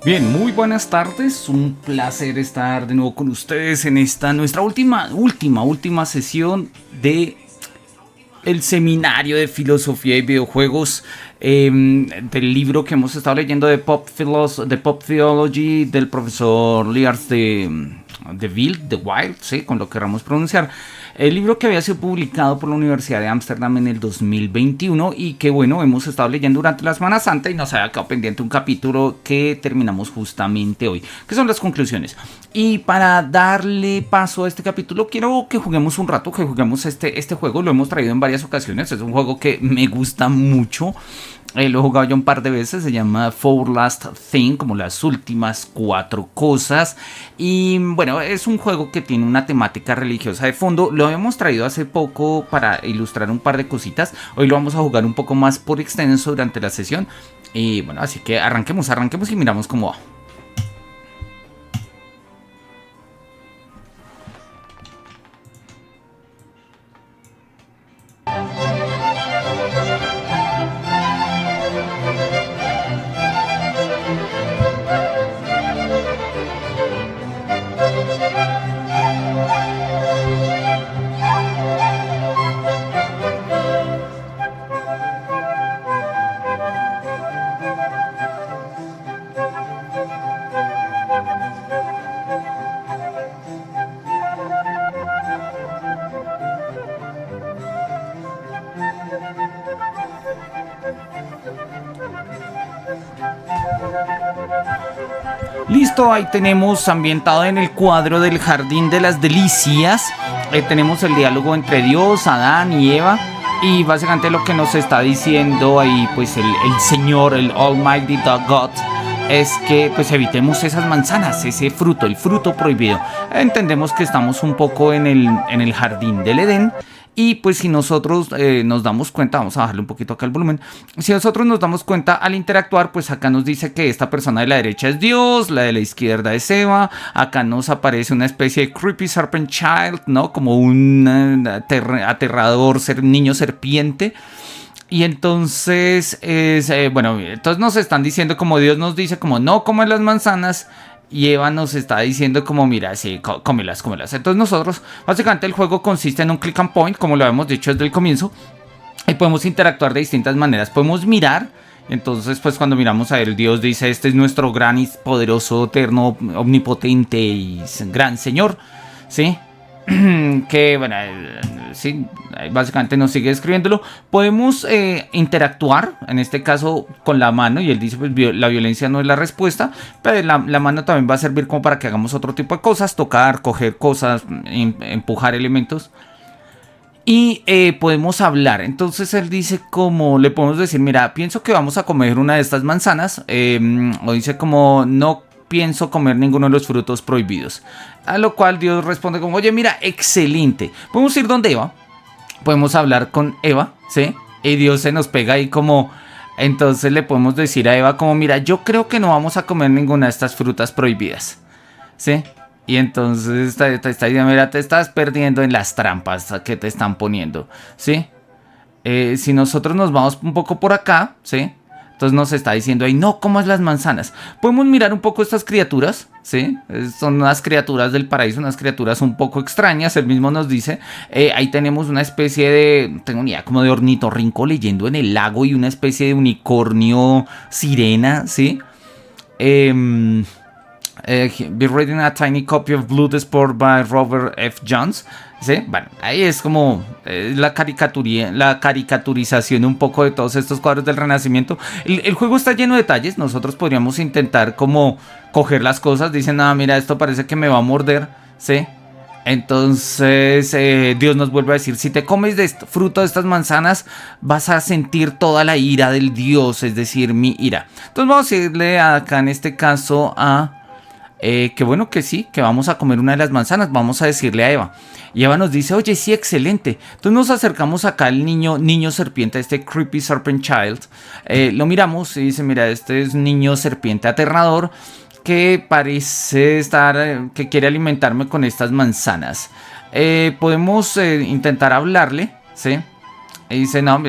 Bien, muy buenas tardes. Un placer estar de nuevo con ustedes en esta nuestra última sesión de el seminario de filosofía y videojuegos, del libro que hemos estado leyendo de Pop Theology del profesor Liars de Wild, ¿sí? Con lo que queramos pronunciar. El libro que había sido publicado por la Universidad de Ámsterdam en el 2021 y que, bueno, hemos estado leyendo durante la Semana Santa y nos había quedado pendiente un capítulo que terminamos justamente hoy, que son las conclusiones. Y para darle paso a este capítulo, quiero que juguemos un rato, que juguemos este juego. Lo hemos traído en varias ocasiones, es un juego que me gusta mucho. Lo he jugado ya un par de veces, se llama Four Last Thing, como las últimas cuatro cosas. Y bueno, es un juego que tiene una temática religiosa de fondo. Lo habíamos traído hace poco para ilustrar un par de cositas. Hoy lo vamos a jugar un poco más por extenso durante la sesión. Y bueno, así que arranquemos y miramos cómo va. Listo, ahí tenemos ambientado en el cuadro del Jardín de las Delicias. Tenemos el diálogo entre Dios, Adán y Eva. Y básicamente lo que nos está diciendo ahí, pues el Señor, el Almighty God, es que pues evitemos esas manzanas, ese fruto, el fruto prohibido. Entendemos que estamos un poco en el jardín del Edén. Y pues si nosotros nos damos cuenta, vamos a bajarle un poquito acá el volumen, si nosotros nos damos cuenta al interactuar, pues acá nos dice que esta persona de la derecha es Dios, la de la izquierda es Eva, acá nos aparece una especie de creepy serpent child, ¿no? Como un aterrador niño serpiente. Y entonces, bueno, entonces nos están diciendo como Dios nos dice como no coman las manzanas. Y Eva nos está diciendo como mira, sí, cómelas. Entonces nosotros, básicamente el juego consiste en un click and point, como lo habíamos dicho desde el comienzo. Y podemos interactuar de distintas maneras. Podemos mirar. Entonces pues cuando miramos a él, Dios dice: este es nuestro gran y poderoso, eterno, omnipotente y gran Señor, ¿sí? Que bueno, sí, básicamente nos sigue escribiéndolo. Podemos interactuar, en este caso con la mano, y él dice pues la violencia no es la respuesta, pero la mano también va a servir como para que hagamos otro tipo de cosas, tocar, coger cosas, empujar elementos. Y podemos hablar. Entonces él dice como, le podemos decir, mira, pienso que vamos a comer una de estas manzanas, o dice como, no pienso comer ninguno de los frutos prohibidos. A lo cual Dios responde como, oye, mira, excelente. Podemos ir donde Eva, podemos hablar con Eva, ¿sí? Y Dios se nos pega ahí como, entonces le podemos decir a Eva como, mira, yo creo que no vamos a comer ninguna de estas frutas prohibidas, ¿sí? Y entonces te está diciendo, mira, te estás perdiendo en las trampas que te están poniendo, ¿sí? Si nosotros nos vamos un poco por acá, ¿sí? Entonces nos está diciendo ahí, no comas las manzanas. Podemos mirar un poco estas criaturas, ¿sí? Son unas criaturas del paraíso, unas criaturas un poco extrañas. Él mismo nos dice, ahí tenemos una especie de, tengo una idea, como de ornitorrinco leyendo en el lago y una especie de unicornio sirena, ¿sí? Be reading a tiny copy of Bloodsport by Robert F. Jones. ¿Sí? Bueno, ahí es como la caricaturización un poco de todos estos cuadros del Renacimiento. El juego está lleno de detalles. Nosotros podríamos intentar como coger las cosas. Dicen, ah, mira, esto parece que me va a morder, ¿sí? Entonces Dios nos vuelve a decir, si te comes de fruto de estas manzanas, vas a sentir toda la ira del Dios, es decir, mi ira. Entonces vamos a irle acá en este caso a... que bueno, que sí, que vamos a comer una de las manzanas. Vamos a decirle a Eva. Y Eva nos dice, oye, sí, excelente. Entonces nos acercamos acá al niño serpiente, este creepy serpent child. Lo miramos y dice, mira, este es niño serpiente aterrador que parece estar, que quiere alimentarme con estas manzanas. Podemos intentar hablarle, ¿sí? Y dice, no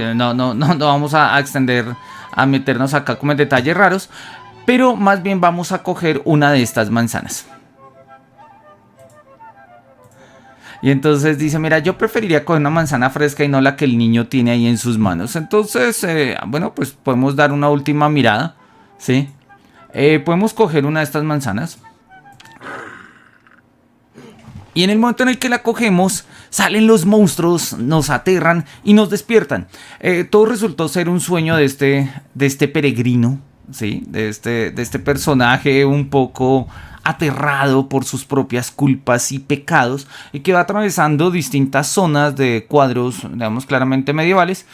vamos a extender, a meternos acá como en detalles raros. pero más bien vamos a coger una de estas manzanas. Y entonces dice, mira, yo preferiría coger una manzana fresca y no la que el niño tiene ahí en sus manos. Entonces, bueno, pues podemos dar una última mirada, ¿sí? Podemos coger una de estas manzanas. Y en el momento en el que la cogemos, salen los monstruos, nos aterran y nos despiertan. Todo resultó ser un sueño de este peregrino, ¿sí? De este personaje un poco aterrado por sus propias culpas y pecados y que va atravesando distintas zonas de cuadros, digamos, claramente medievales.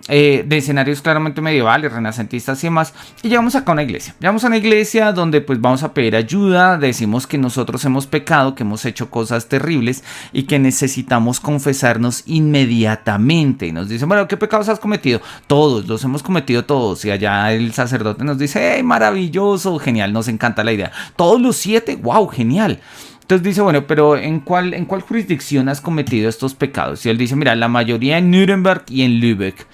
De escenarios claramente medievales, renacentistas y demás, y llegamos acá a una iglesia. Llegamos a una iglesia donde pues vamos a pedir ayuda, decimos que nosotros hemos pecado, que hemos hecho cosas terribles y que necesitamos confesarnos inmediatamente. Y nos dicen, bueno, ¿qué pecados has cometido? Todos, los hemos cometido todos. Y allá el sacerdote nos dice, ¡hey, maravilloso! Genial, nos encanta la idea. ¿Todos los 7? ¡Wow, genial! Entonces dice, bueno, pero ¿en cuál jurisdicción has cometido estos pecados? Y él dice, mira, la mayoría en Nuremberg y en Lübeck.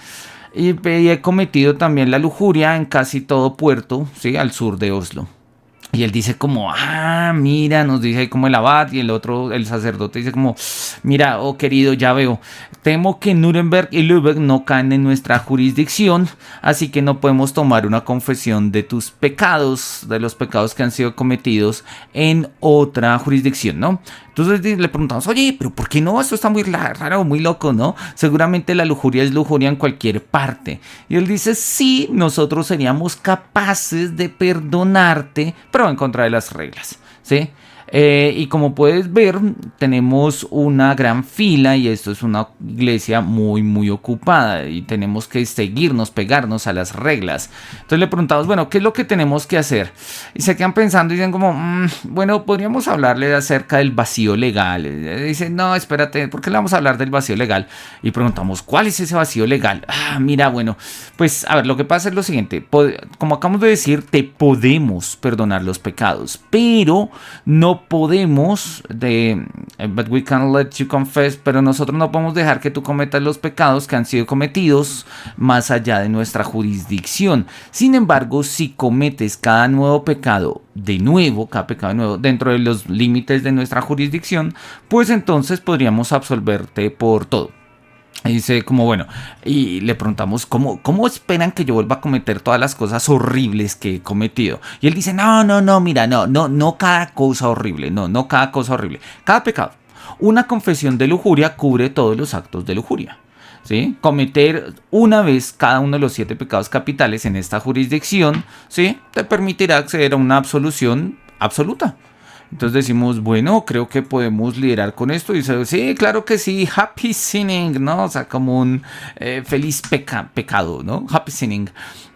Y he cometido también la lujuria en casi todo puerto, ¿sí? Al sur de Oslo. Y él dice como, mira, nos dice ahí como el abad, y el otro, el sacerdote, dice como, mira, oh querido, ya veo, temo que Nuremberg y Lübeck no caen en nuestra jurisdicción, así que no podemos tomar una confesión de tus pecados, de los pecados que han sido cometidos en otra jurisdicción, ¿no? Entonces le preguntamos, oye, pero ¿por qué no? Esto está muy raro, muy loco, ¿no? Seguramente la lujuria es lujuria en cualquier parte. Y él dice, sí, nosotros seríamos capaces de perdonarte, pero en contra de las reglas, ¿sí? Y como puedes ver, tenemos una gran fila y esto es una iglesia muy, muy ocupada y tenemos que seguirnos, pegarnos a las reglas. Entonces le preguntamos, bueno, ¿qué es lo que tenemos que hacer? Y se quedan pensando y dicen como, bueno, podríamos hablarle acerca del vacío legal. Dicen, no, espérate, ¿por qué le vamos a hablar del vacío legal? Y preguntamos, ¿cuál es ese vacío legal? Mira, bueno, pues a ver, lo que pasa es lo siguiente, como acabamos de decir, te podemos perdonar los pecados, pero no podemos but we can't let you confess, pero nosotros no podemos dejar que tú cometas los pecados que han sido cometidos más allá de nuestra jurisdicción. Sin embargo, si cometes cada nuevo pecado de nuevo, cada pecado de nuevo dentro de los límites de nuestra jurisdicción, pues entonces podríamos absolverte por todo. Y dice como bueno, y le preguntamos ¿cómo esperan que yo vuelva a cometer todas las cosas horribles que he cometido? Y él dice, no, mira, no cada cosa horrible, no cada cosa horrible, cada pecado. Una confesión de lujuria cubre todos los actos de lujuria, ¿sí? Cometer una vez cada uno de los 7 pecados capitales en esta jurisdicción, ¿sí? Te permitirá acceder a una absolución absoluta. Entonces decimos, bueno, creo que podemos liderar con esto. Y dice, sí, claro que sí, happy sinning, ¿no? O sea, como un feliz pecado, ¿no? Happy sinning.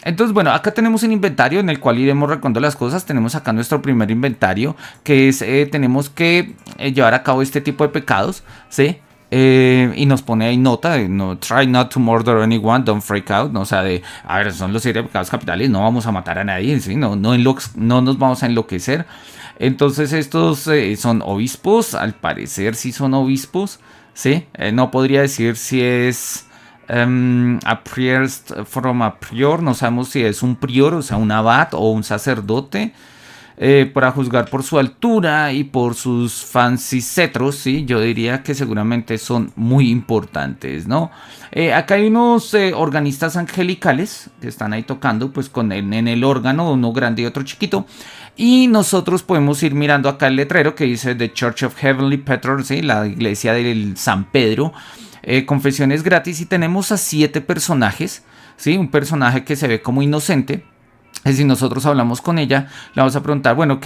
Entonces, bueno, acá tenemos un inventario en el cual iremos recordando las cosas. Tenemos acá nuestro primer inventario, que es, tenemos que llevar a cabo este tipo de pecados, ¿sí? Y nos pone ahí nota de no, try not to murder anyone, don't freak out, ¿no? O sea, a ver, son los 7 pecados capitales, no vamos a matar a nadie, ¿sí? No nos vamos a enloquecer. Entonces estos son obispos, al parecer sí son obispos, ¿sí? No podría decir si es a priest from a prior, no sabemos si es un prior, o sea, un abad o un sacerdote. Para juzgar por su altura y por sus fancy cetros, ¿sí? Yo diría que seguramente son muy importantes, ¿no? Acá hay unos organistas angelicales que están ahí tocando, pues en el órgano, uno grande y otro chiquito. Y nosotros podemos ir mirando acá el letrero que dice The Church of Heavenly Petrol, ¿sí? La iglesia del San Pedro. Confesiones gratis y tenemos a 7 personajes, ¿sí? Un personaje que se ve como inocente. Si nosotros hablamos con ella, le vamos a preguntar, bueno,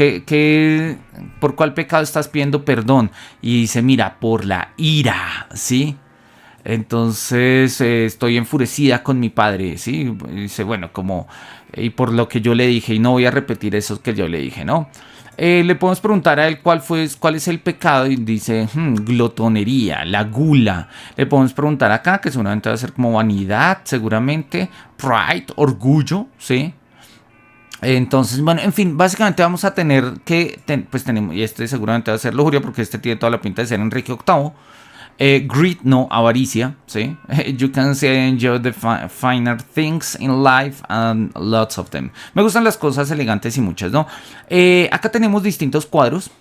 ¿por cuál pecado estás pidiendo perdón? Y dice, mira, por la ira, ¿sí? Entonces estoy enfurecida con mi padre, ¿sí? Y dice, bueno, y por lo que yo le dije, y no voy a repetir eso que yo le dije, ¿no? Le podemos preguntar a él cuál es el pecado y dice glotonería, la gula. Le podemos preguntar acá, que seguramente va a ser como vanidad, seguramente, pride, orgullo, ¿sí? Entonces, bueno, en fin, básicamente vamos a tener que, pues tenemos, y este seguramente va a ser lujuria porque este tiene toda la pinta de ser Enrique VIII. Greed, no avaricia, ¿sí? You can say I enjoy the finer things in life and lots of them. Me gustan las cosas elegantes y muchas, ¿no? Acá tenemos distintos cuadros,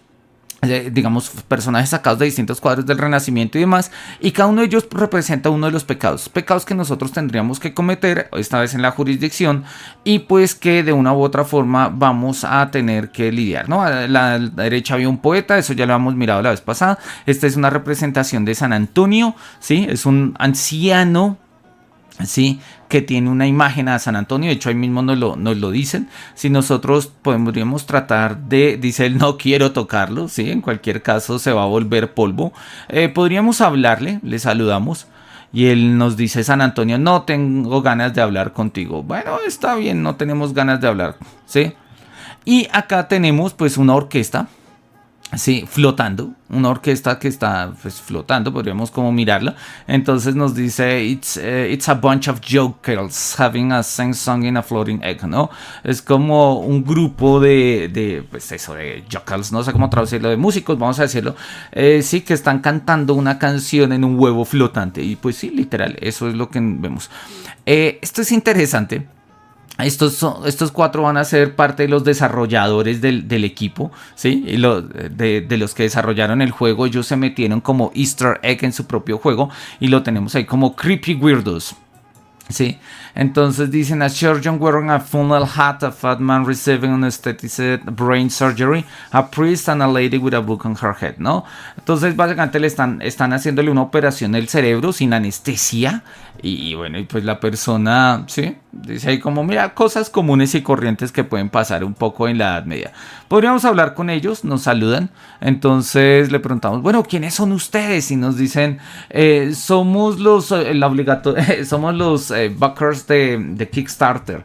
digamos, personajes sacados de distintos cuadros del Renacimiento y demás, y cada uno de ellos representa uno de los pecados que nosotros tendríamos que cometer, esta vez en la jurisdicción, y pues que de una u otra forma vamos a tener que lidiar, ¿no? A la derecha había un poeta, eso ya lo habíamos mirado la vez pasada. Esta es una representación de San Antonio, ¿sí? Es un anciano, sí, que tiene una imagen a San Antonio. De hecho ahí mismo nos lo dicen. Si nosotros podríamos tratar de, dice él, no quiero tocarlo, sí, en cualquier caso se va a volver polvo. Podríamos hablarle, le saludamos y él nos dice: San Antonio, no tengo ganas de hablar contigo. Bueno, está bien, no tenemos ganas de hablar, sí. Y acá tenemos pues una orquesta, sí, flotando, una orquesta que está pues flotando, podríamos como mirarla. Entonces nos dice it's a bunch of jokers having a sing-song in a floating egg, ¿no? Es como un grupo de pues eso, de jokers, no sé cómo traducirlo, de músicos, vamos a decirlo, sí, que están cantando una canción en un huevo flotante. Y pues sí, literal, eso es lo que vemos. Esto es interesante. Estos cuatro van a ser parte de los desarrolladores del equipo, ¿sí? Y de los que desarrollaron el juego. Ellos se metieron como Easter egg en su propio juego y lo tenemos ahí como Creepy Weirdos, ¿sí? Entonces dicen: a surgeon wearing a funnel hat, a fat man receiving an anesthetic brain surgery, a priest and a lady with a book on her head, ¿no? Entonces básicamente están haciéndole una operación del cerebro sin anestesia y bueno, y pues la persona, ¿sí? Dice ahí como, mira, cosas comunes y corrientes que pueden pasar un poco en la Edad Media. Podríamos hablar con ellos, nos saludan, entonces le preguntamos: bueno, ¿quiénes son ustedes? Y nos dicen: somos los somos los backers de Kickstarter.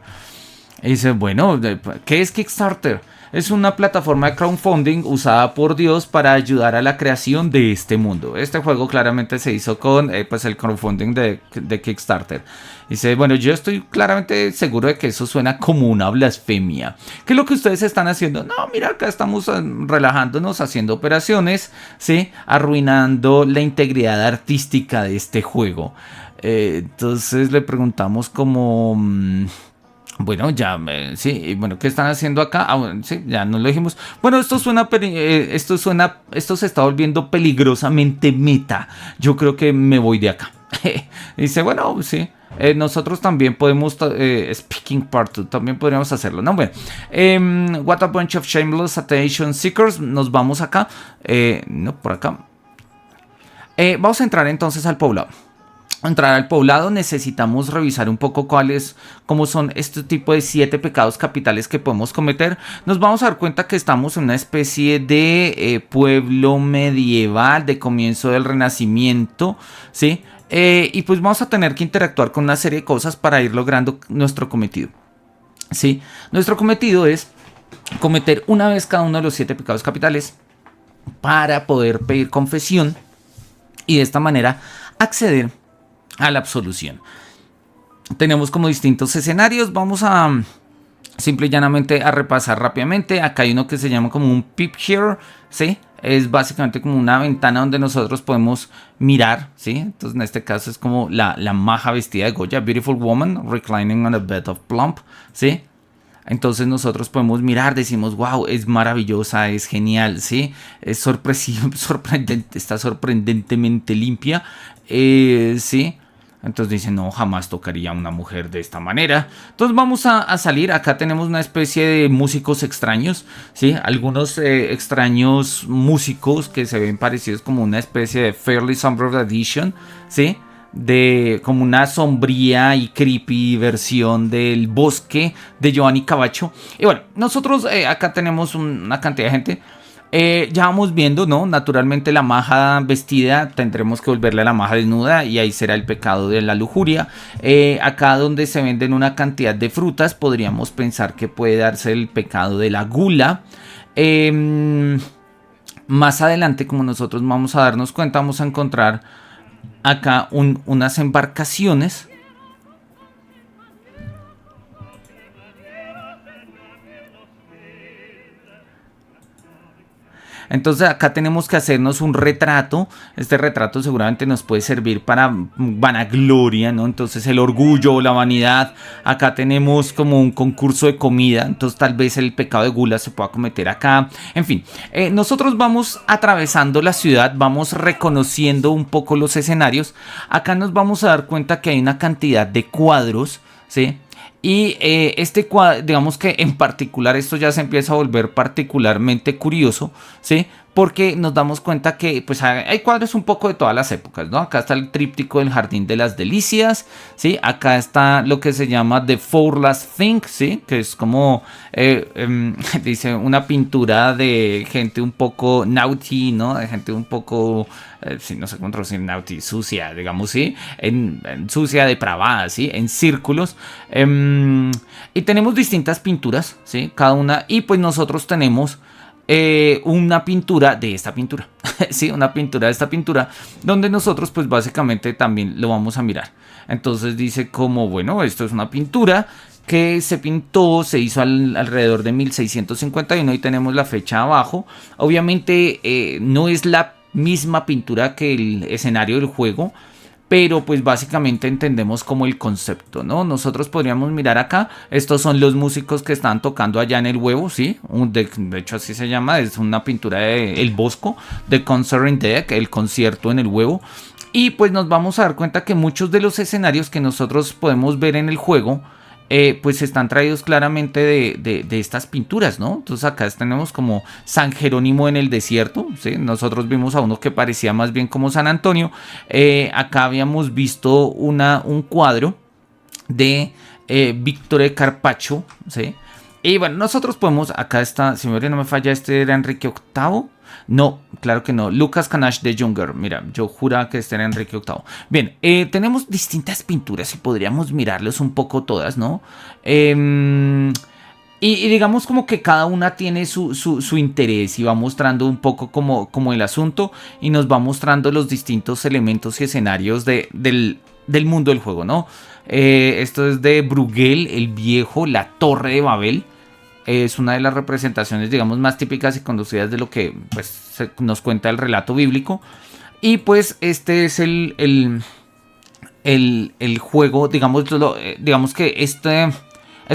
Y dice: bueno, ¿qué es Kickstarter? Es una plataforma de crowdfunding usada por Dios para ayudar a la creación de este mundo. Este juego claramente se hizo con pues el crowdfunding de Kickstarter. Dice: bueno, yo estoy claramente seguro de que eso suena como una blasfemia. ¿Qué es lo que ustedes están haciendo? No, mira, acá estamos relajándonos, haciendo operaciones, ¿sí? Arruinando la integridad artística de este juego. Entonces le preguntamos como... bueno, ya, sí, bueno, ¿qué están haciendo acá? Ah, bueno, sí, ya nos lo dijimos. Bueno, esto se está volviendo peligrosamente meta. Yo creo que me voy de acá. Dice: bueno, sí, nosotros también podemos, speaking part 2, también podríamos hacerlo, ¿no? Bueno, what a bunch of shameless attention seekers. Nos vamos acá, no, por acá. Vamos a entrar entonces al poblado. Entrar al poblado necesitamos revisar un poco cómo son este tipo de 7 pecados capitales que podemos cometer. Nos vamos a dar cuenta que estamos en una especie de pueblo medieval de comienzo del Renacimiento, ¿sí? Y pues vamos a tener que interactuar con una serie de cosas para ir logrando nuestro cometido, ¿sí? Nuestro cometido es cometer una vez cada uno de los 7 pecados capitales para poder pedir confesión y de esta manera acceder a la absolución. Tenemos como distintos escenarios. Vamos a simple y llanamente a repasar rápidamente. Acá hay uno que se llama como un peep here, ¿sí? Es básicamente como una ventana donde nosotros podemos mirar, ¿sí? Entonces en este caso es como la maja vestida de Goya, beautiful woman reclining on a bed of plump, ¿sí? Entonces nosotros podemos mirar, decimos: wow, es maravillosa, es genial, ¿sí? Es sorprendente, está sorprendentemente limpia, ¿sí? Entonces dicen: no, jamás tocaría a una mujer de esta manera. Entonces vamos a salir. Acá tenemos una especie de músicos extraños, ¿sí? Algunos extraños músicos que se ven parecidos como una especie de Fairly Somber Edition, ¿sí? De como una sombría y creepy versión del Bosque de Giovanni Cavallo. Y bueno, nosotros acá tenemos una cantidad de gente. Ya vamos viendo, ¿no? Naturalmente la maja vestida tendremos que volverle a la maja desnuda y ahí será el pecado de la lujuria. Acá donde se venden una cantidad de frutas podríamos pensar que puede darse el pecado de la gula. Más adelante, como nosotros vamos a darnos cuenta, vamos a encontrar acá unas embarcaciones. Entonces acá tenemos que hacernos un retrato. Este retrato seguramente nos puede servir para vanagloria, ¿no? Entonces el orgullo, la vanidad. Acá tenemos como un concurso de comida, entonces tal vez el pecado de gula se pueda cometer acá. En fin, nosotros vamos atravesando la ciudad, vamos reconociendo un poco los escenarios. Acá nos vamos a dar cuenta que hay una cantidad de cuadros, ¿sí? Y este cuadro, digamos que en particular esto ya se empieza a volver particularmente curioso, ¿sí? Porque nos damos cuenta que pues hay cuadros un poco de todas las épocas, ¿no? Acá está el tríptico del Jardín de las Delicias, ¿sí? Acá está lo que se llama The Four Last Things, ¿sí? Que es como, dice, una pintura de gente un poco naughty, ¿no? De gente un poco, sí, no sé cómo traducir naughty, sucia, digamos, ¿sí? En sucia, depravada, ¿sí? En círculos. Y tenemos distintas pinturas, ¿sí? Cada una, y pues nosotros tenemos una pintura de esta pintura, sí, una pintura de esta pintura, donde nosotros pues básicamente también lo vamos a mirar. Entonces dice como, bueno, esto es una pintura que se pintó, se hizo alrededor de 1651 y tenemos la fecha abajo. Obviamente no es la misma pintura que el escenario del juego, pero pues básicamente entendemos como el concepto, ¿no? Nosotros podríamos mirar acá, estos son los músicos que están tocando allá en el huevo, ¿sí? De hecho así se llama, es una pintura de El Bosco, The Concert in Deck, el concierto en el huevo. Y pues nos vamos a dar cuenta que muchos de los escenarios que nosotros podemos ver en el juego, pues están traídos claramente de estas pinturas, ¿no? Entonces acá tenemos como San Jerónimo en el desierto, ¿sí? Nosotros vimos a uno que parecía más bien como San Antonio. Acá habíamos visto un cuadro de Víctor Carpaccio, ¿sí? Y bueno, nosotros podemos, acá está, si no me falla, este era Enrique VIII. No, claro que no. Lucas Canache de Junger. Mira, yo juraba que este era Enrique VIII. Bien, tenemos distintas pinturas y podríamos mirarlas un poco todas, ¿no? Y digamos como que cada una tiene su interés y va mostrando un poco como el asunto y nos va mostrando los distintos elementos y escenarios del mundo del juego, ¿no? Esto es de Bruegel el Viejo, la Torre de Babel. Es una de las representaciones, digamos, más típicas y conducidas de lo que pues, nos cuenta el relato bíblico. Y pues este es el juego, digamos que esto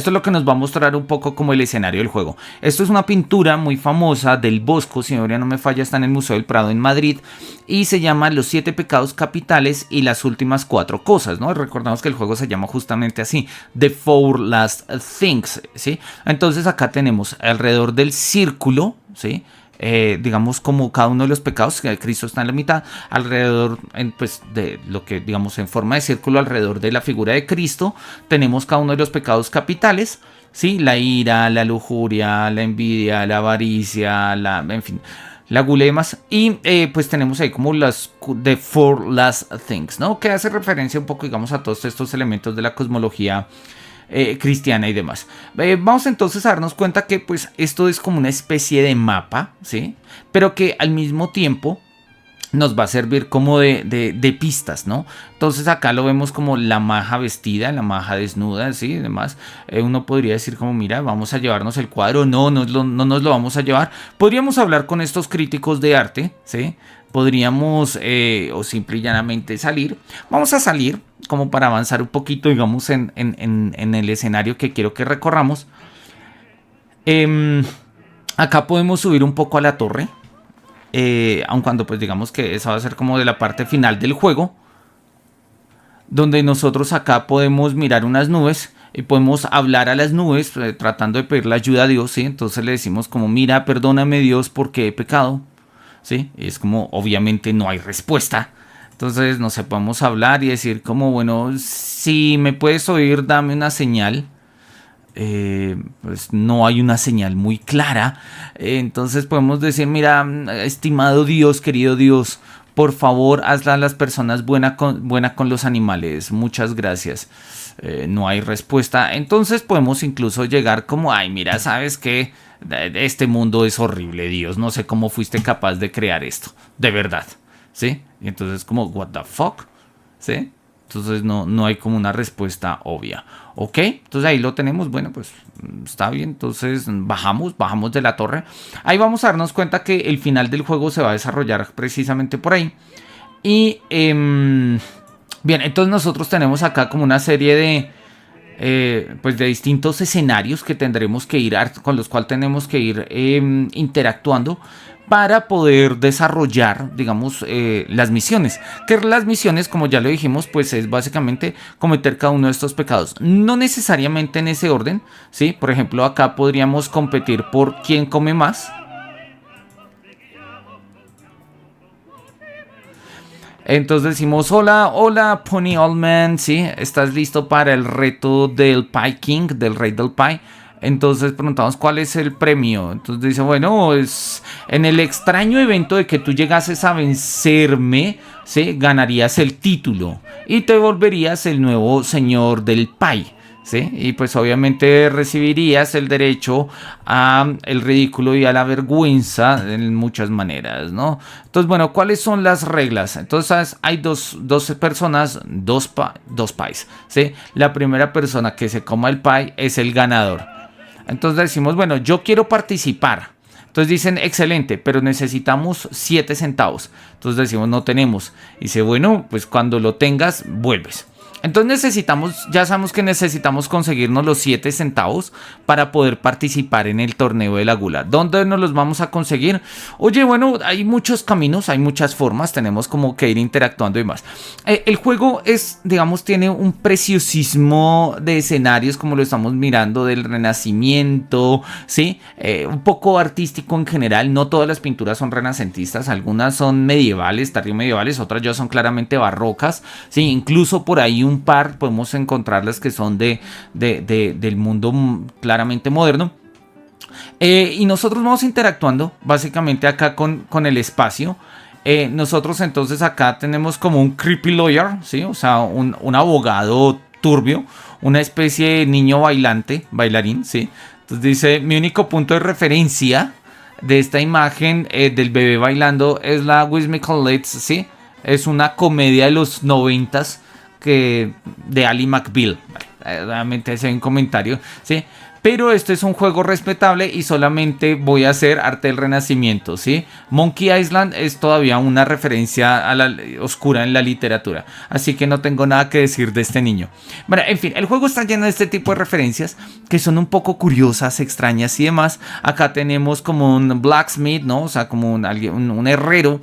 es lo que nos va a mostrar un poco como el escenario del juego. Esto es una pintura muy famosa del Bosco, si no me falla, está en el Museo del Prado en Madrid. Y se llama Los 7 pecados capitales y las últimas 4 cosas, ¿no? Recordamos que el juego se llama justamente así, The Four Last Things, ¿sí? Entonces acá tenemos alrededor del círculo, ¿sí? Digamos como cada uno de los pecados, que Cristo está en la mitad, alrededor pues de lo que digamos en forma de círculo alrededor de la figura de Cristo, tenemos cada uno de los pecados capitales, ¿sí? La ira, la lujuria, la envidia, la avaricia, en fin, la gula y demás. Y pues tenemos ahí como las The Four Last Things, ¿no? Que hace referencia un poco, digamos, a todos estos elementos de la cosmología cristiana y demás. Vamos entonces a darnos cuenta que pues esto es como una especie de mapa, ¿sí? Pero que al mismo tiempo nos va a servir como de pistas, ¿no? Entonces acá lo vemos como la maja vestida, la maja desnuda, ¿sí? Demás. Uno podría decir como, mira, vamos a llevarnos el cuadro. No nos lo vamos a llevar. Podríamos hablar con estos críticos de arte, ¿sí? Podríamos o simple y llanamente salir. Vamos a salir como para avanzar un poquito, digamos, en el escenario que quiero que recorramos. Acá podemos subir un poco a la torre. Aun cuando pues digamos que esa va a ser como de la parte final del juego, donde nosotros acá podemos mirar unas nubes y podemos hablar a las nubes tratando de pedirle ayuda a Dios, ¿sí? Entonces le decimos como, mira, perdóname Dios porque he pecado, ¿sí? Y es como obviamente no hay respuesta. Entonces no sé, podemos hablar y decir como, bueno, si me puedes oír, dame una señal. Pues no hay una señal muy clara. Entonces podemos decir, mira, estimado Dios, querido Dios, por favor, hazla a las personas buena con los animales. Muchas gracias. No hay respuesta. Entonces podemos incluso llegar como, ay, mira, ¿sabes qué? Este mundo es horrible, Dios. No sé cómo fuiste capaz de crear esto. De verdad. ¿Sí? Y entonces como, what the fuck? ¿Sí? Entonces no hay como una respuesta obvia. Ok, entonces ahí lo tenemos. Bueno, pues está bien. Entonces bajamos de la torre. Ahí vamos a darnos cuenta que el final del juego se va a desarrollar precisamente por ahí. Y bien, entonces nosotros tenemos acá como una serie de pues de distintos escenarios que tendremos que ir, con los cuales tenemos que ir interactuando para poder desarrollar, digamos, las misiones. Que las misiones, como ya lo dijimos, pues es básicamente cometer cada uno de estos pecados. No necesariamente en ese orden, ¿sí? Por ejemplo, acá podríamos competir por quién come más. Entonces decimos, hola Pony Old Man, ¿sí? ¿Estás listo para el reto del Pie King, del Rey del Pie? Entonces preguntamos cuál es el premio. Entonces dice, bueno, es en el extraño evento de que tú llegases a vencerme, ¿sí? Ganarías el título y te volverías el nuevo señor del Pie. ¿Sí? Y pues obviamente recibirías el derecho a el ridículo y a la vergüenza en muchas maneras, ¿no? Entonces, bueno, ¿cuáles son las reglas? Entonces hay dos personas, dos pies, ¿sí? La primera persona que se coma el pie es el ganador. Entonces decimos, bueno, yo quiero participar. Entonces dicen, excelente, pero necesitamos 7 centavos. Entonces decimos, no tenemos. Y dice, bueno, pues cuando lo tengas, vuelves. Entonces ya sabemos que necesitamos conseguirnos los 7 centavos para poder participar en el torneo de la gula. ¿Dónde nos los vamos a conseguir? Oye, bueno, hay muchos caminos, hay muchas formas, tenemos como que ir interactuando y más. El juego digamos, tiene un preciosismo de escenarios como lo estamos mirando del Renacimiento, ¿sí? Un poco artístico en general, no todas las pinturas son renacentistas, algunas son medievales, tardío-medievales, otras ya son claramente barrocas, ¿sí? Incluso por ahí un par podemos encontrarlas que son del mundo claramente moderno. Y nosotros vamos interactuando básicamente acá con el espacio. Nosotros entonces acá tenemos como un creepy lawyer, ¿sí? O sea, un abogado turbio, una especie de niño bailarín, ¿sí? Entonces dice, mi único punto de referencia de esta imagen del bebé bailando es la Whimsical Lights, ¿sí? Es una comedia de los 90s de Ali McBeal. Realmente ese es un comentario, ¿sí? Pero este es un juego respetable y solamente voy a hacer arte del Renacimiento, ¿sí? Monkey Island es todavía una referencia a la oscura en la literatura, así que no tengo nada que decir de este niño. Bueno, en fin, el juego está lleno de este tipo de referencias que son un poco curiosas, extrañas y demás. Acá tenemos como un blacksmith, ¿no? O sea, como un herrero.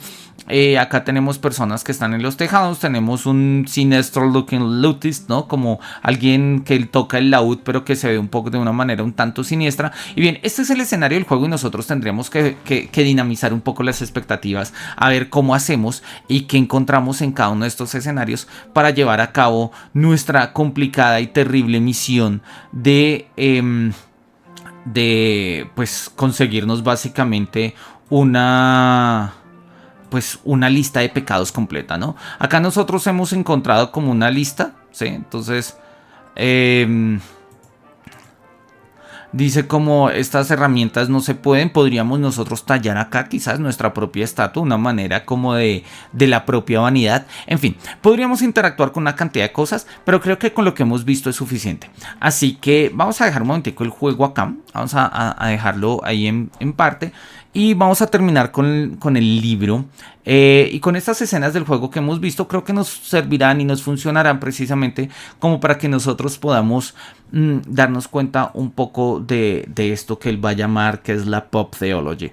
Acá tenemos personas que están en los tejados, tenemos un sinister looking lutist, ¿no? Como alguien que toca el laúd pero que se ve un poco de una manera un tanto siniestra. Y bien, este es el escenario del juego y nosotros tendríamos que dinamizar un poco las expectativas, a ver cómo hacemos y qué encontramos en cada uno de estos escenarios para llevar a cabo nuestra complicada y terrible misión de pues conseguirnos básicamente una lista de pecados completa, ¿no? Acá nosotros hemos encontrado como una lista, ¿sí? Entonces, dice como estas herramientas no se pueden, podríamos nosotros tallar acá quizás nuestra propia estatua, una manera como de la propia vanidad. En fin, podríamos interactuar con una cantidad de cosas, pero creo que con lo que hemos visto es suficiente. Así que vamos a dejar un momentico el juego acá, vamos a dejarlo ahí en parte. Y vamos a terminar con el libro. Y con estas escenas del juego que hemos visto, creo que nos servirán y nos funcionarán precisamente como para que nosotros podamos darnos cuenta un poco de esto que él va a llamar, que es la Pop Theology.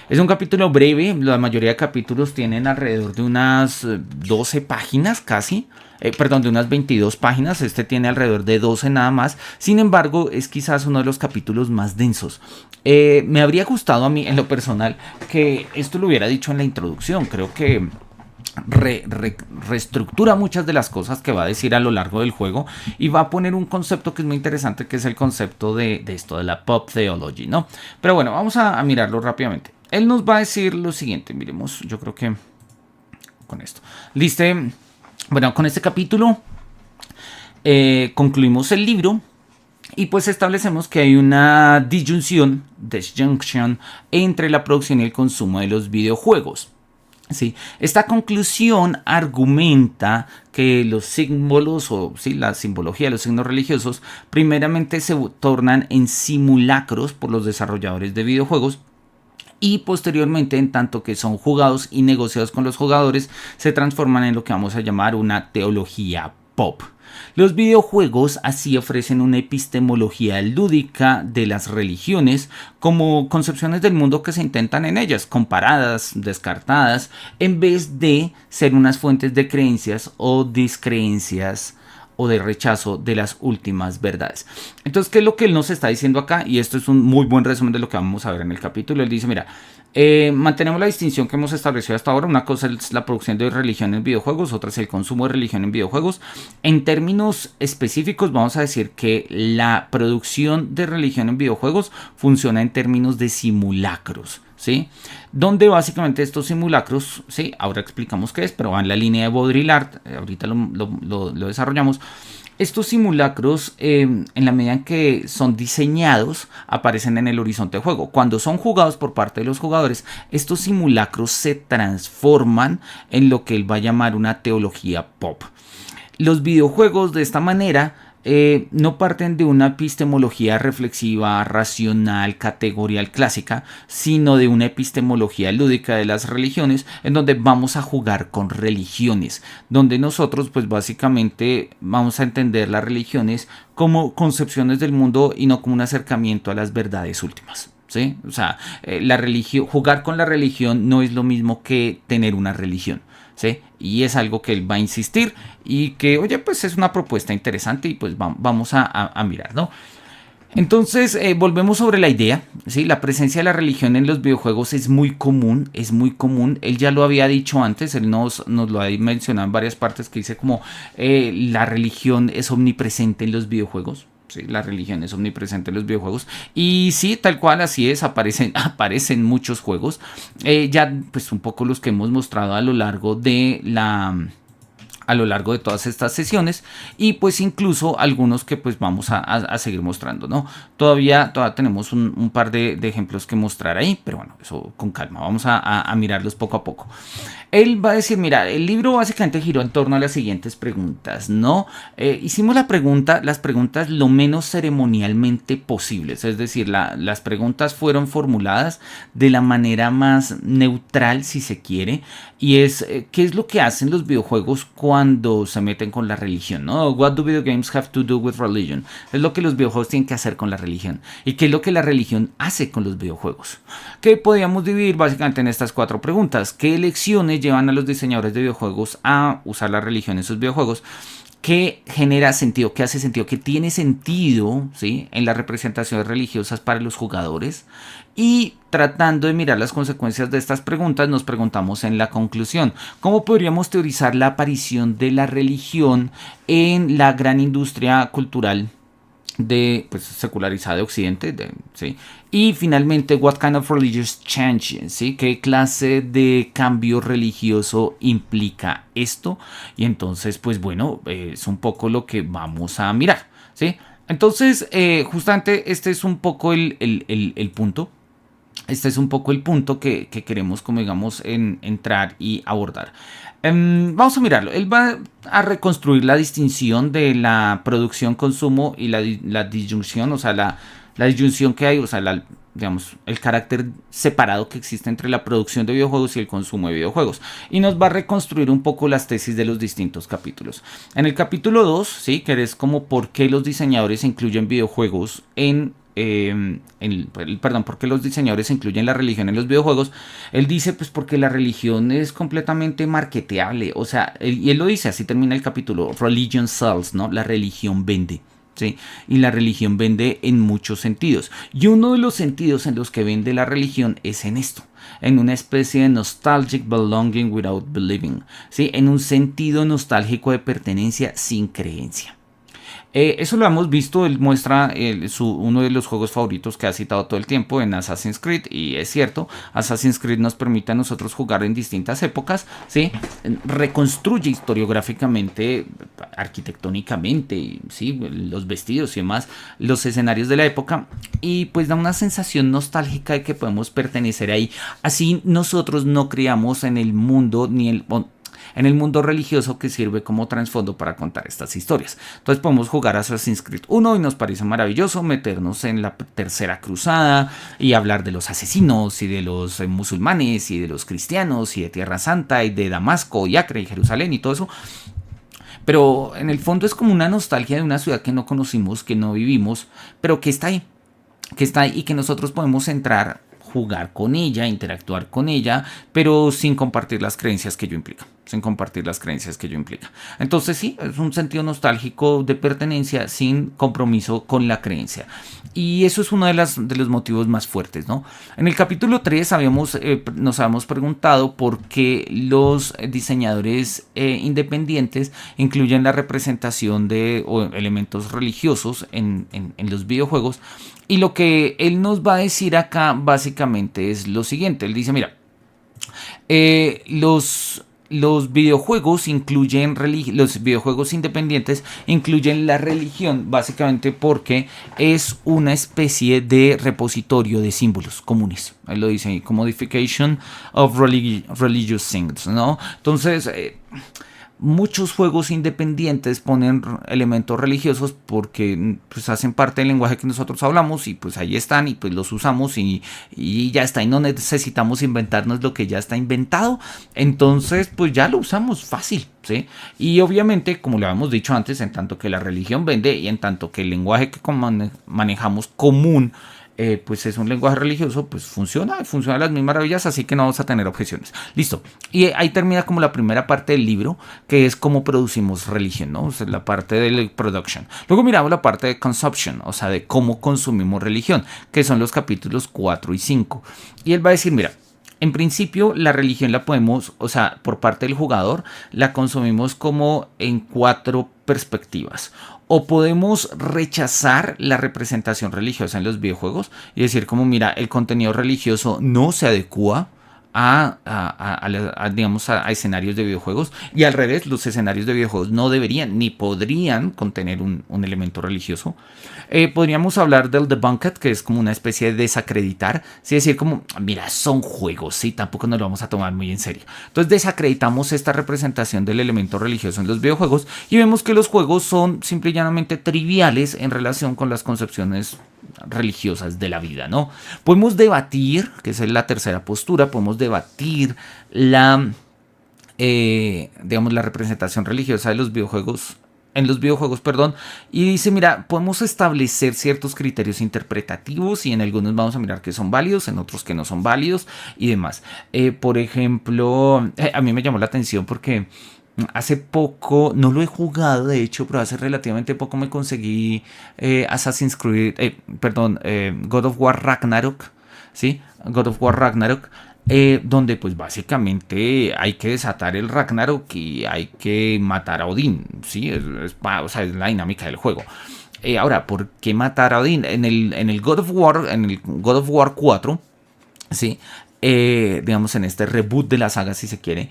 Es un capítulo breve, la mayoría de capítulos tienen alrededor de unas 12 páginas casi. De unas 22 páginas, este tiene alrededor de 12 nada más. Sin embargo, es quizás uno de los capítulos más densos. Me habría gustado a mí, en lo personal, que esto lo hubiera dicho en la introducción. Creo que reestructura muchas de las cosas que va a decir a lo largo del juego y va a poner un concepto que es muy interesante, que es el concepto de esto, de la Pop Theology, ¿no? Pero bueno, vamos a mirarlo rápidamente. Él nos va a decir lo siguiente, miremos, yo creo que con esto. Dice... Bueno, con este capítulo concluimos el libro y pues establecemos que hay una disjunción entre la producción y el consumo de los videojuegos. Sí, esta conclusión argumenta que los símbolos o sí, la simbología de los signos religiosos primeramente se tornan en simulacros por los desarrolladores de videojuegos y posteriormente, en tanto que son jugados y negociados con los jugadores, se transforman en lo que vamos a llamar una teología pop. Los videojuegos así ofrecen una epistemología lúdica de las religiones como concepciones del mundo que se intentan en ellas, comparadas, descartadas, en vez de ser unas fuentes de creencias o discreencias o de rechazo de las últimas verdades. Entonces, ¿qué es lo que él nos está diciendo acá? Y esto es un muy buen resumen de lo que vamos a ver en el capítulo. Él dice, mira, mantenemos la distinción que hemos establecido hasta ahora. Una cosa es la producción de religión en videojuegos, otra es el consumo de religión en videojuegos. En términos específicos, vamos a decir que la producción de religión en videojuegos funciona en términos de simulacros, ¿sí? Donde básicamente estos simulacros, ¿sí? Ahora explicamos qué es, pero va en la línea de Baudrillard, ahorita lo desarrollamos. Estos simulacros, en la medida en que son diseñados, aparecen en el horizonte de juego. Cuando son jugados por parte de los jugadores, estos simulacros se transforman en lo que él va a llamar una teología pop. Los videojuegos de esta manera no parten de una epistemología reflexiva, racional, categorial, clásica, sino de una epistemología lúdica de las religiones, en donde vamos a jugar con religiones, donde nosotros pues básicamente vamos a entender las religiones como concepciones del mundo y no como un acercamiento a las verdades últimas. ¿Sí? O sea, jugar con la religión no es lo mismo que tener una religión. ¿Sí? Y es algo que él va a insistir y que, oye, pues es una propuesta interesante y pues vamos a mirar, ¿no? Entonces, volvemos sobre la idea, ¿sí? La presencia de la religión en los videojuegos es muy común, es muy común. Él ya lo había dicho antes, él nos lo ha mencionado en varias partes que dice como la religión es omnipresente en los videojuegos. Sí, la religión es omnipresente en los videojuegos y sí, tal cual así es, aparecen muchos juegos, ya pues un poco los que hemos mostrado a lo largo de todas estas sesiones y pues incluso algunos que pues vamos a seguir mostrando, ¿no? Todavía tenemos un par de ejemplos que mostrar ahí, pero bueno, eso con calma, vamos a mirarlos poco a poco. Él va a decir, mira, el libro básicamente giró en torno a las siguientes preguntas, ¿no? Hicimos las preguntas lo menos ceremonialmente posibles, es decir, las preguntas fueron formuladas de la manera más neutral, si se quiere, y es, ¿qué es lo que hacen los videojuegos cuando se meten con la religión, ¿no? What do video games have to do with religion? Es lo que los videojuegos tienen que hacer con la religión. ¿Y qué es lo que la religión hace con los videojuegos? Que podríamos dividir básicamente en estas 4 preguntas. ¿Qué elecciones llevan a los diseñadores de videojuegos a usar la religión en sus videojuegos? ¿Qué genera sentido? ¿Qué hace sentido? ¿Qué tiene sentido, ¿sí? En las representaciones religiosas para los jugadores? Y tratando de mirar las consecuencias de estas preguntas, nos preguntamos en la conclusión, ¿cómo podríamos teorizar la aparición de la religión en la gran industria cultural pues, secularizada de Occidente? ¿Sí? Y finalmente, what kind of religious change? ¿Sí? ¿Qué clase de cambio religioso implica esto? Y entonces, pues bueno, es un poco lo que vamos a mirar, ¿sí? Entonces, justamente este es un poco el punto. Este es un poco el punto que queremos, como digamos, entrar y abordar. Vamos a mirarlo. Él va a reconstruir la distinción de la producción, consumo y la disyunción, o sea, la disyunción que hay, o sea, digamos, el carácter separado que existe entre la producción de videojuegos y el consumo de videojuegos. Y nos va a reconstruir un poco las tesis de los distintos capítulos. En el capítulo 2, ¿sí? Que es como por qué los diseñadores incluyen videojuegos ¿por qué los diseñadores incluyen la religión en los videojuegos? Él dice, pues porque la religión es completamente marketeable, o sea, y él lo dice, así termina el capítulo, religion sells, ¿no? La religión vende. ¿Sí? Y la religión vende en muchos sentidos. Y uno de los sentidos en los que vende la religión es en esto, en una especie de nostalgic belonging without believing, ¿sí? En un sentido nostálgico de pertenencia sin creencia. Eso lo hemos visto, él muestra uno de los juegos favoritos que ha citado todo el tiempo en Assassin's Creed, y es cierto, Assassin's Creed nos permite a nosotros jugar en distintas épocas, ¿sí? Reconstruye historiográficamente, arquitectónicamente, ¿sí? Los vestidos y demás, los escenarios de la época, y pues da una sensación nostálgica de que podemos pertenecer ahí, así nosotros no creamos en el mundo ni en el mundo religioso que sirve como trasfondo para contar estas historias. Entonces podemos jugar Assassin's Creed 1 y nos parece maravilloso meternos en la tercera cruzada y hablar de los asesinos y de los musulmanes y de los cristianos y de Tierra Santa y de Damasco y Acre y Jerusalén y todo eso. Pero en el fondo es como una nostalgia de una ciudad que no conocimos, que no vivimos, pero que está ahí. Que está ahí y que nosotros podemos entrar, jugar con ella, interactuar con ella, pero sin compartir las creencias que ello implica. Entonces sí, es un sentido nostálgico de pertenencia sin compromiso con la creencia. Y eso es uno de los motivos más fuertes, ¿no? En el capítulo 3 nos habíamos preguntado por qué los diseñadores independientes incluyen la representación de elementos religiosos en los videojuegos. Y lo que él nos va a decir acá básicamente es lo siguiente. Él dice, mira, los videojuegos los videojuegos independientes incluyen la religión básicamente porque es una especie de repositorio de símbolos comunes. Él lo dice ahí, commodification of religious things, ¿no? Entonces, muchos juegos independientes ponen elementos religiosos porque pues hacen parte del lenguaje que nosotros hablamos y pues ahí están y pues los usamos y ya está, y no necesitamos inventarnos lo que ya está inventado, entonces pues ya lo usamos fácil, ¿sí? Y obviamente, como le habíamos dicho antes, en tanto que la religión vende y en tanto que el lenguaje que manejamos común pues es un lenguaje religioso, pues funciona a las mismas maravillas, así que no vamos a tener objeciones. Listo. Y ahí termina como la primera parte del libro, que es cómo producimos religión, ¿no? O sea, la parte de production. Luego miramos la parte de consumption, o sea, de cómo consumimos religión, que son los capítulos 4 y 5. Y él va a decir, mira, en principio la religión la podemos, o sea, por parte del jugador, la consumimos como en 4 perspectivas. O podemos rechazar la representación religiosa en los videojuegos y decir como, mira, el contenido religioso no se adecua digamos, a escenarios de videojuegos, y al revés, los escenarios de videojuegos no deberían ni podrían contener un elemento religioso. Podríamos hablar del debunked, que es como una especie de desacreditar, ¿sí? Decir como, mira, son juegos, sí, tampoco nos lo vamos a tomar muy en serio. Entonces desacreditamos esta representación del elemento religioso en los videojuegos y vemos que los juegos son simple y llanamente triviales en relación con las concepciones religiosas de la vida, ¿no? Podemos debatir, que esa es la tercera postura, podemos debatir digamos, la representación religiosa de los videojuegos, en los videojuegos, perdón, y dice, mira, podemos establecer ciertos criterios interpretativos y en algunos vamos a mirar que son válidos, en otros que no son válidos y demás. Por ejemplo, a mí me llamó la atención porque hace poco, no lo he jugado de hecho, pero hace relativamente poco me conseguí Assassin's Creed, God of War Ragnarok, ¿sí? God of War Ragnarok, donde pues básicamente hay que desatar el Ragnarok y hay que matar a Odín, ¿sí? O sea, es la dinámica del juego. Ahora, ¿por qué matar a Odín? En el God of War 4, ¿sí? Digamos en este reboot de la saga, si se quiere,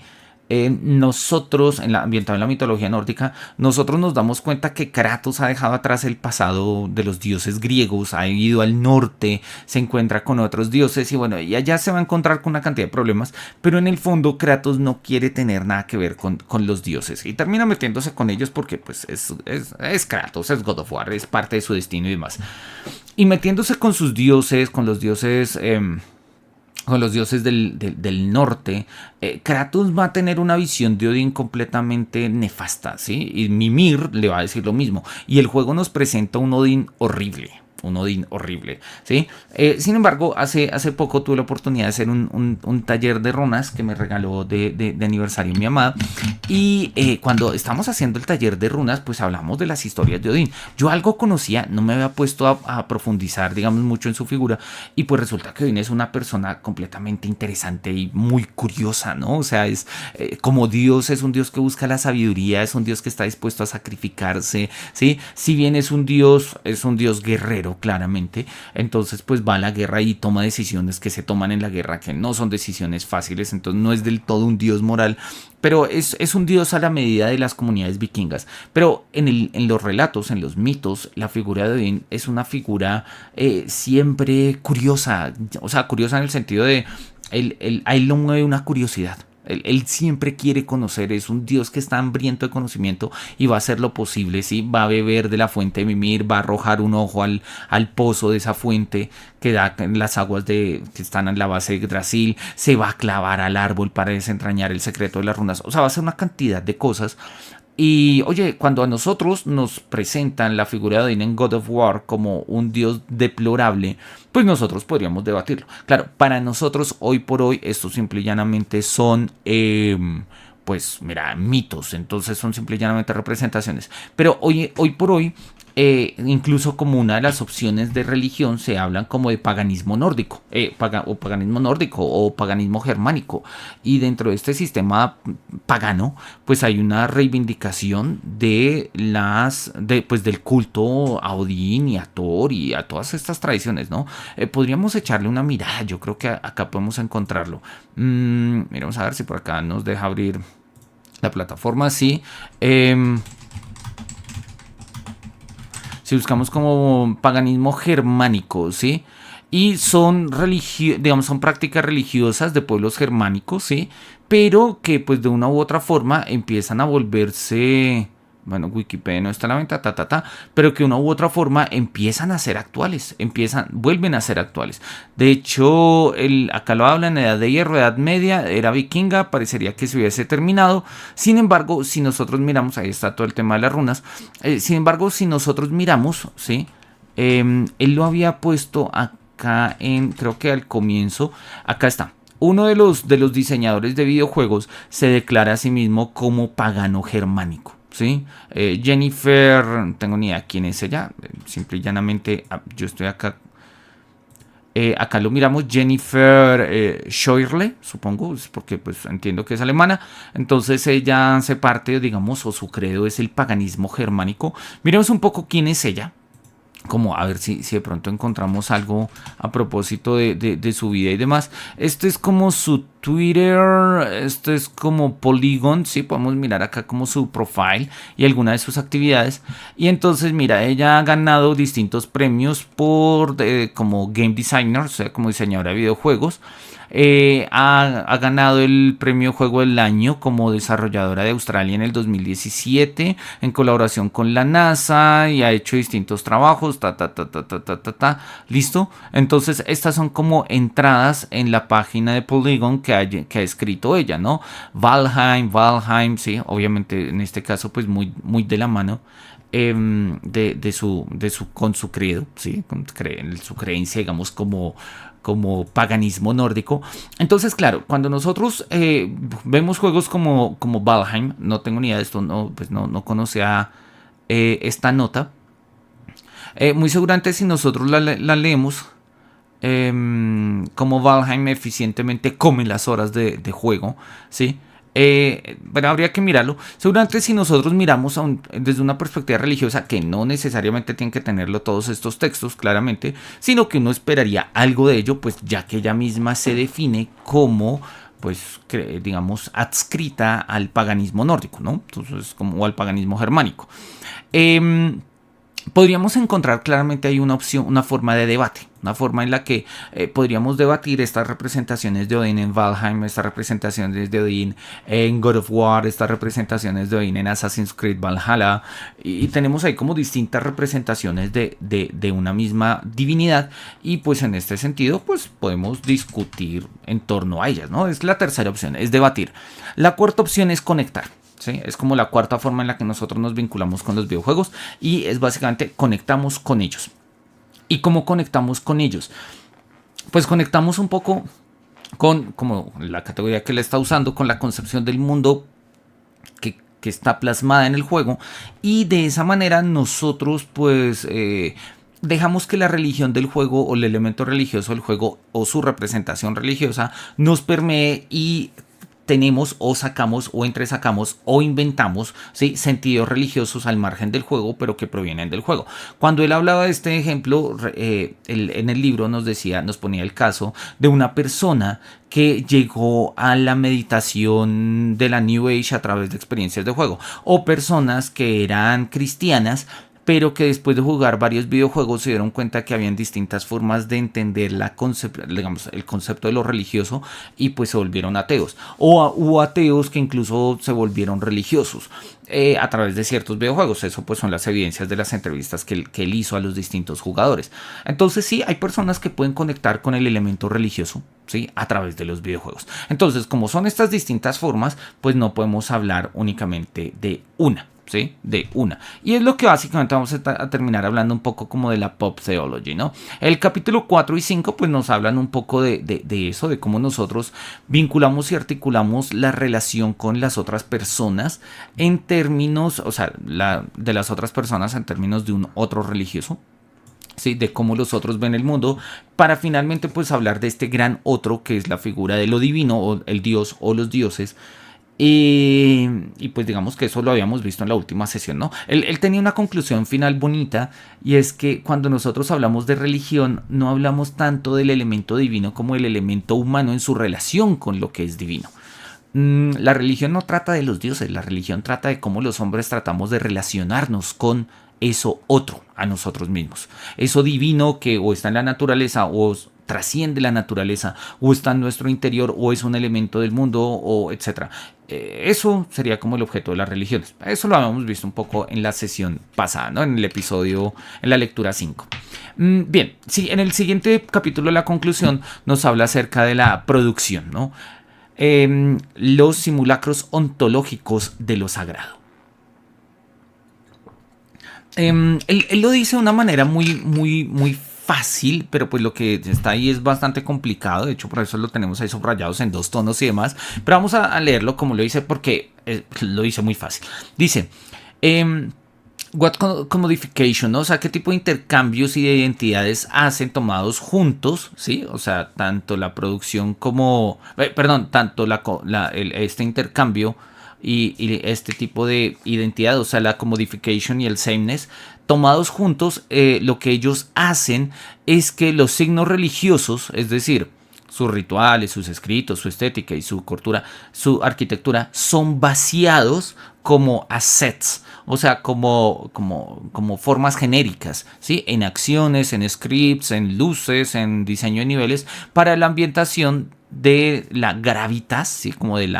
nosotros, ambientado en la mitología nórdica, nosotros nos damos cuenta que Kratos ha dejado atrás el pasado de los dioses griegos, ha ido al norte, se encuentra con otros dioses y bueno, y allá se va a encontrar con una cantidad de problemas, pero en el fondo Kratos no quiere tener nada que ver con los dioses y termina metiéndose con ellos porque pues es Kratos, es God of War, es parte de su destino y demás. Y metiéndose con sus dioses, con los dioses del norte, Kratos va a tener una visión de Odín completamente nefasta, ¿sí? Y Mimir le va a decir lo mismo. Y el juego nos presenta un Odín horrible, un Odín horrible, ¿sí? Sin embargo, hace poco tuve la oportunidad de hacer un taller de runas que me regaló de aniversario mi amada. Y cuando estamos haciendo el taller de runas, pues hablamos de las historias de Odín. Yo algo conocía, no me había puesto a profundizar, digamos, mucho en su figura. Y pues resulta que Odín es una persona completamente interesante y muy curiosa, ¿no? O sea, es como Dios, es un Dios que busca la sabiduría, es un Dios que está dispuesto a sacrificarse, ¿sí? Si bien es un Dios guerrero, claramente, entonces pues va a la guerra y toma decisiones que se toman en la guerra, que no son decisiones fáciles, entonces no es del todo un Dios moral, pero es un Dios a la medida de las comunidades vikingas. Pero en los relatos, en los mitos, la figura de Odín es una figura siempre curiosa, o sea, curiosa en el sentido de, a él lo mueve una curiosidad. Él siempre quiere conocer, es un Dios que está hambriento de conocimiento y va a hacer lo posible, ¿sí? Va a beber de la fuente de Mimir, va a arrojar un ojo al pozo de esa fuente que da en las aguas que están en la base de Yggdrasil, se va a clavar al árbol para desentrañar el secreto de las runas, o sea, va a hacer una cantidad de cosas. Y oye, cuando a nosotros nos presentan la figura de Odín en God of War como un dios deplorable, pues nosotros podríamos debatirlo. Claro, para nosotros hoy por hoy esto simple y llanamente son, pues mira, mitos, entonces son simple y llanamente representaciones. Pero hoy por hoy, incluso como una de las opciones de religión se hablan como de paganismo nórdico, o paganismo nórdico o paganismo germánico, y dentro de este sistema pagano pues hay una reivindicación pues del culto a Odín y a Thor y a todas estas tradiciones, ¿no? Podríamos echarle una mirada, yo creo que acá podemos encontrarlo. Miremos a ver si por acá nos deja abrir la plataforma, sí. Si buscamos como paganismo germánico, ¿sí? Y son digamos, son prácticas religiosas de pueblos germánicos, ¿sí? Pero que pues de una u otra forma empiezan a volverse, bueno, Wikipedia no está a la venta, pero que de una u otra forma empiezan a ser actuales, vuelven a ser actuales. De hecho, acá lo hablan, Edad de Hierro, Edad Media, era vikinga, parecería que se hubiese terminado. Sin embargo, si nosotros miramos, ahí está todo el tema de las runas, sin embargo, si nosotros miramos, ¿sí? Él lo había puesto acá creo que al comienzo, acá está. Uno de los diseñadores de videojuegos se declara a sí mismo como pagano germánico. ¿Sí? Jennifer, no tengo ni idea quién es ella, simple y llanamente yo estoy acá, acá lo miramos, Jennifer Scheuerle, supongo, porque pues entiendo que es alemana, entonces ella hace parte, digamos, o su credo es el paganismo germánico. Miremos un poco quién es ella, como a ver si de pronto encontramos algo a propósito de su vida y demás. Esto es como su Twitter, esto es como Polygon, sí, podemos mirar acá como su profile y algunas de sus actividades. Y entonces mira, ella ha ganado distintos premios como game designer, o sea, como diseñadora de videojuegos. Ha ganado el premio Juego del Año como desarrolladora de Australia en el 2017 en colaboración con la NASA, y ha hecho distintos trabajos, listo. Entonces estas son como entradas en la página de Polygon que ha escrito ella, ¿no? Valheim, sí, obviamente en este caso pues muy, muy de la mano con su credo, ¿sí? Su creencia, digamos, como paganismo nórdico. Entonces, claro, cuando nosotros vemos juegos como Valheim, no tengo ni idea de esto, no conocía esta nota. Muy seguramente si nosotros la leemos, como Valheim eficientemente come las horas de juego, ¿sí? Bueno, habría que mirarlo. Seguramente si nosotros miramos desde una perspectiva religiosa, que no necesariamente tienen que tenerlo todos estos textos, claramente, sino que uno esperaría algo de ello, pues ya que ella misma se define como, pues, digamos, adscrita al paganismo nórdico, ¿no? Entonces, o al paganismo germánico. Podríamos encontrar claramente ahí una opción, una forma de debate, una forma en la que podríamos debatir estas representaciones de Odín en Valheim, estas representaciones de Odín en God of War, estas representaciones de Odín en Assassin's Creed Valhalla, y tenemos ahí como distintas representaciones de una misma divinidad, y pues en este sentido pues podemos discutir en torno a ellas, ¿no? Es la tercera opción, es debatir. La cuarta opción es conectar. ¿Sí? Es como la cuarta forma en la que nosotros nos vinculamos con los videojuegos, y es básicamente conectamos con ellos. ¿Y cómo conectamos con ellos? Pues conectamos un poco con, como la categoría que él está usando, con la concepción del mundo que está plasmada en el juego, y de esa manera nosotros pues dejamos que la religión del juego o el elemento religioso del juego o su representación religiosa nos permee y tenemos o sacamos o entresacamos o inventamos, ¿sí?, sentidos religiosos al margen del juego, pero que provienen del juego. Cuando él hablaba de este ejemplo, en el libro nos ponía el caso de una persona que llegó a la meditación de la New Age a través de experiencias de juego, o personas que eran cristianas pero que después de jugar varios videojuegos se dieron cuenta que habían distintas formas de entender el concepto de lo religioso, y pues se volvieron ateos, o hubo ateos que incluso se volvieron religiosos a través de ciertos videojuegos. Eso pues son las evidencias de las entrevistas que él hizo a los distintos jugadores. Entonces sí, hay personas que pueden conectar con el elemento religioso, ¿sí?, a través de los videojuegos. Entonces, como son estas distintas formas, pues no podemos hablar únicamente de una. ¿Sí? De una. Y es lo que básicamente vamos a terminar hablando un poco como de la pop theology, ¿no? El capítulo 4 y 5 pues nos hablan un poco de eso, de cómo nosotros vinculamos y articulamos la relación con las otras personas en términos, o sea, de las otras personas en términos de un otro religioso. Sí, de cómo los otros ven el mundo, para finalmente pues hablar de este gran otro que es la figura de lo divino, o el dios o los dioses. Y pues digamos que eso lo habíamos visto en la última sesión, ¿no? Él tenía una conclusión final bonita, y es que cuando nosotros hablamos de religión no hablamos tanto del elemento divino como del elemento humano en su relación con lo que es divino. La religión no trata de los dioses, la religión trata de cómo los hombres tratamos de relacionarnos con eso otro a nosotros mismos. Eso divino que o está en la naturaleza o trasciende la naturaleza, o está en nuestro interior, o es un elemento del mundo, o etcétera. Eso sería como el objeto de las religiones. Eso lo habíamos visto un poco en la sesión pasada, ¿no? En el episodio, en la lectura 5. Bien, sí, en el siguiente capítulo, la conclusión, nos habla acerca de la producción, ¿no? Los simulacros ontológicos de lo sagrado. Él lo dice de una manera muy fácil, pero pues lo que está ahí es bastante complicado. De hecho, por eso lo tenemos ahí subrayados en 2 tonos y demás. Pero vamos a leerlo como lo dice, porque lo dice muy fácil. Dice: what commodification, ¿no? O sea, qué tipo de intercambios y de identidades hacen tomados juntos, ¿sí? O sea, tanto la producción como, tanto este intercambio y este tipo de identidad, o sea, la commodification y el sameness, tomados juntos, lo que ellos hacen es que los signos religiosos, es decir, sus rituales, sus escritos, su estética y su cultura, su arquitectura, son vaciados como assets, o sea, como formas genéricas, ¿sí? En acciones, en scripts, en luces, en diseño de niveles, para la ambientación de la gravitas, ¿sí?, como del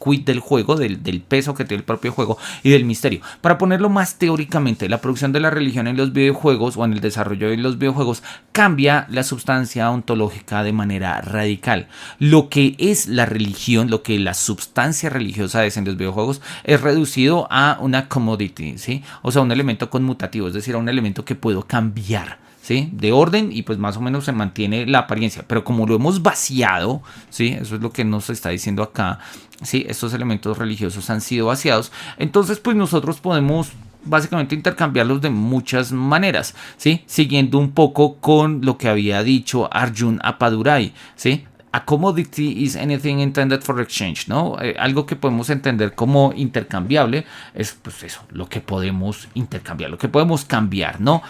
quid del juego, del peso que tiene el propio juego y del misterio. Para ponerlo más teóricamente, la producción de la religión en los videojuegos o en el desarrollo de los videojuegos cambia la sustancia ontológica de manera radical. Lo que es la religión, lo que la sustancia religiosa es en los videojuegos, es reducido a una commodity, ¿sí? O sea, un elemento conmutativo, es decir, a un elemento que puedo cambiar, ¿sí?, de orden, y pues más o menos se mantiene la apariencia, pero como lo hemos vaciado, ¿sí?, eso es lo que nos está diciendo acá, ¿sí?, estos elementos religiosos han sido vaciados, entonces pues nosotros podemos básicamente intercambiarlos de muchas maneras, ¿sí?, siguiendo un poco con lo que había dicho Arjun Appadurai, ¿sí? A commodity is anything intended for exchange, ¿no? Algo que podemos entender como intercambiable es pues eso, lo que podemos intercambiar, lo que podemos cambiar, ¿no?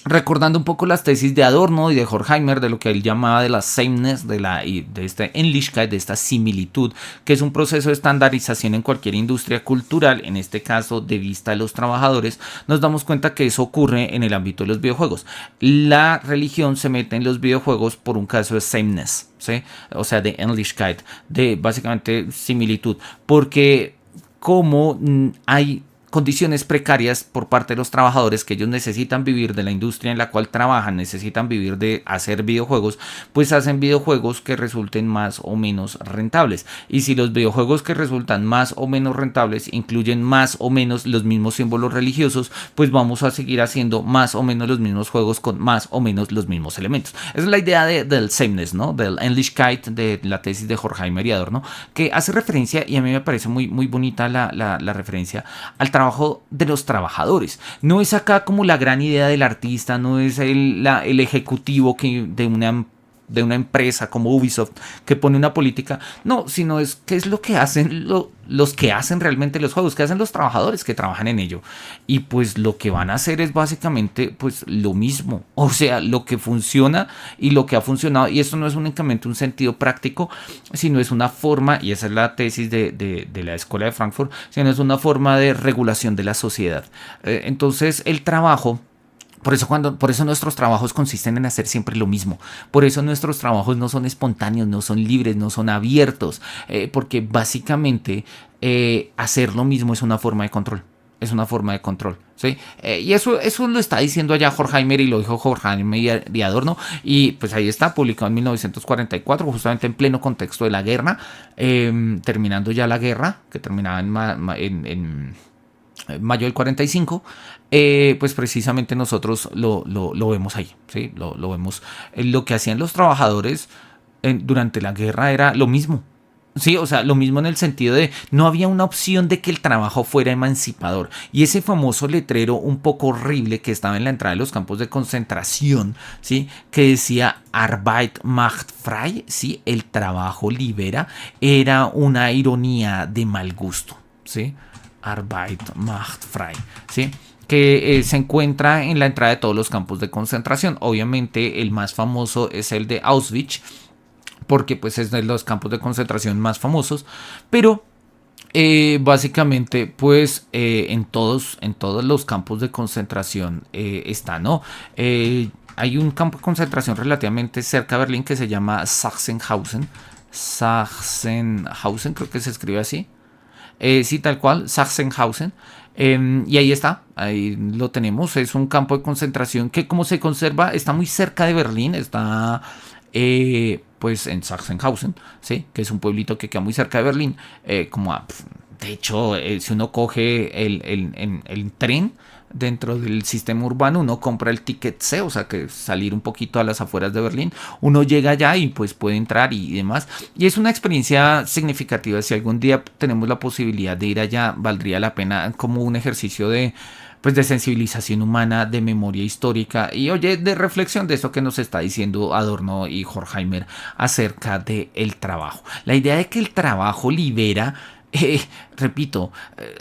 Recordando un poco las tesis de Adorno y de Horkheimer, de lo que él llamaba de la sameness, de esta Ähnlichkeit, de esta similitud, que es un proceso de estandarización en cualquier industria cultural, en este caso de vista de los trabajadores, nos damos cuenta que eso ocurre en el ámbito de los videojuegos. La religión se mete en los videojuegos por un caso de sameness, ¿sí? O sea, de Ähnlichkeit, de básicamente similitud, porque como hay condiciones precarias por parte de los trabajadores, que ellos necesitan vivir de la industria en la cual trabajan, necesitan vivir de hacer videojuegos, pues hacen videojuegos que resulten más o menos rentables. Y si los videojuegos que resultan más o menos rentables incluyen más o menos los mismos símbolos religiosos, pues vamos a seguir haciendo más o menos los mismos juegos con más o menos los mismos elementos. Esa es la idea del sameness, ¿no? Del Ähnlichkeit, de la tesis de Horkheimer y Adorno, que hace referencia, y a mí me parece muy, muy bonita la referencia al trabajo de los trabajadores. No es acá como la gran idea del artista, no es el ejecutivo de una empresa como Ubisoft que pone una política, no, sino es qué es lo que hacen los que hacen realmente los juegos, que hacen los trabajadores que trabajan en ello. Y pues lo que van a hacer es básicamente pues lo mismo, o sea, lo que funciona y lo que ha funcionado. Y esto no es únicamente un sentido práctico, sino es una forma, y esa es la tesis de la Escuela de Frankfurt, sino es una forma de regulación de la sociedad. Entonces el trabajo, por eso nuestros trabajos consisten en hacer siempre lo mismo. Por eso nuestros trabajos no son espontáneos, no son libres, no son abiertos. Porque básicamente hacer lo mismo es una forma de control. Es una forma de control, ¿sí? Y eso lo está diciendo allá Horkheimer, y lo dijo Horkheimer y Adorno. Y pues ahí está, publicado en 1944, justamente en pleno contexto de la guerra. Terminando ya la guerra, que terminaba en mayo del 45, pues precisamente nosotros lo vemos ahí, ¿sí? Lo vemos. Lo que hacían los trabajadores durante la guerra era lo mismo. Sí, o sea, lo mismo en el sentido de no había una opción de que el trabajo fuera emancipador. Y ese famoso letrero un poco horrible que estaba en la entrada de los campos de concentración, ¿sí? Que decía Arbeit macht frei, ¿sí? El trabajo libera, era una ironía de mal gusto, ¿sí? Arbeit macht frei, ¿sí? Que se encuentra en la entrada de todos los campos de concentración. Obviamente el más famoso es el de Auschwitz, porque pues es de los campos de concentración más famosos, pero básicamente pues en todos los campos de concentración está, ¿no? Hay un campo de concentración relativamente cerca de Berlín que se llama Sachsenhausen, creo que se escribe así. Sí, tal cual, Sachsenhausen. Y ahí está, ahí lo tenemos. Es un campo de concentración que, como se conserva, está muy cerca de Berlín. Está pues en Sachsenhausen, ¿sí? Que es un pueblito que queda muy cerca de Berlín. De hecho, si uno coge el tren dentro del sistema urbano, uno compra el ticket C, o sea que salir un poquito a las afueras de Berlín, uno llega allá y pues puede entrar y demás, y es una experiencia significativa. Si algún día tenemos la posibilidad de ir allá, valdría la pena como un ejercicio de pues de sensibilización humana, de memoria histórica y oye, de reflexión de eso que nos está diciendo Adorno y Horkheimer acerca del trabajo. La idea de que el trabajo libera. Repito,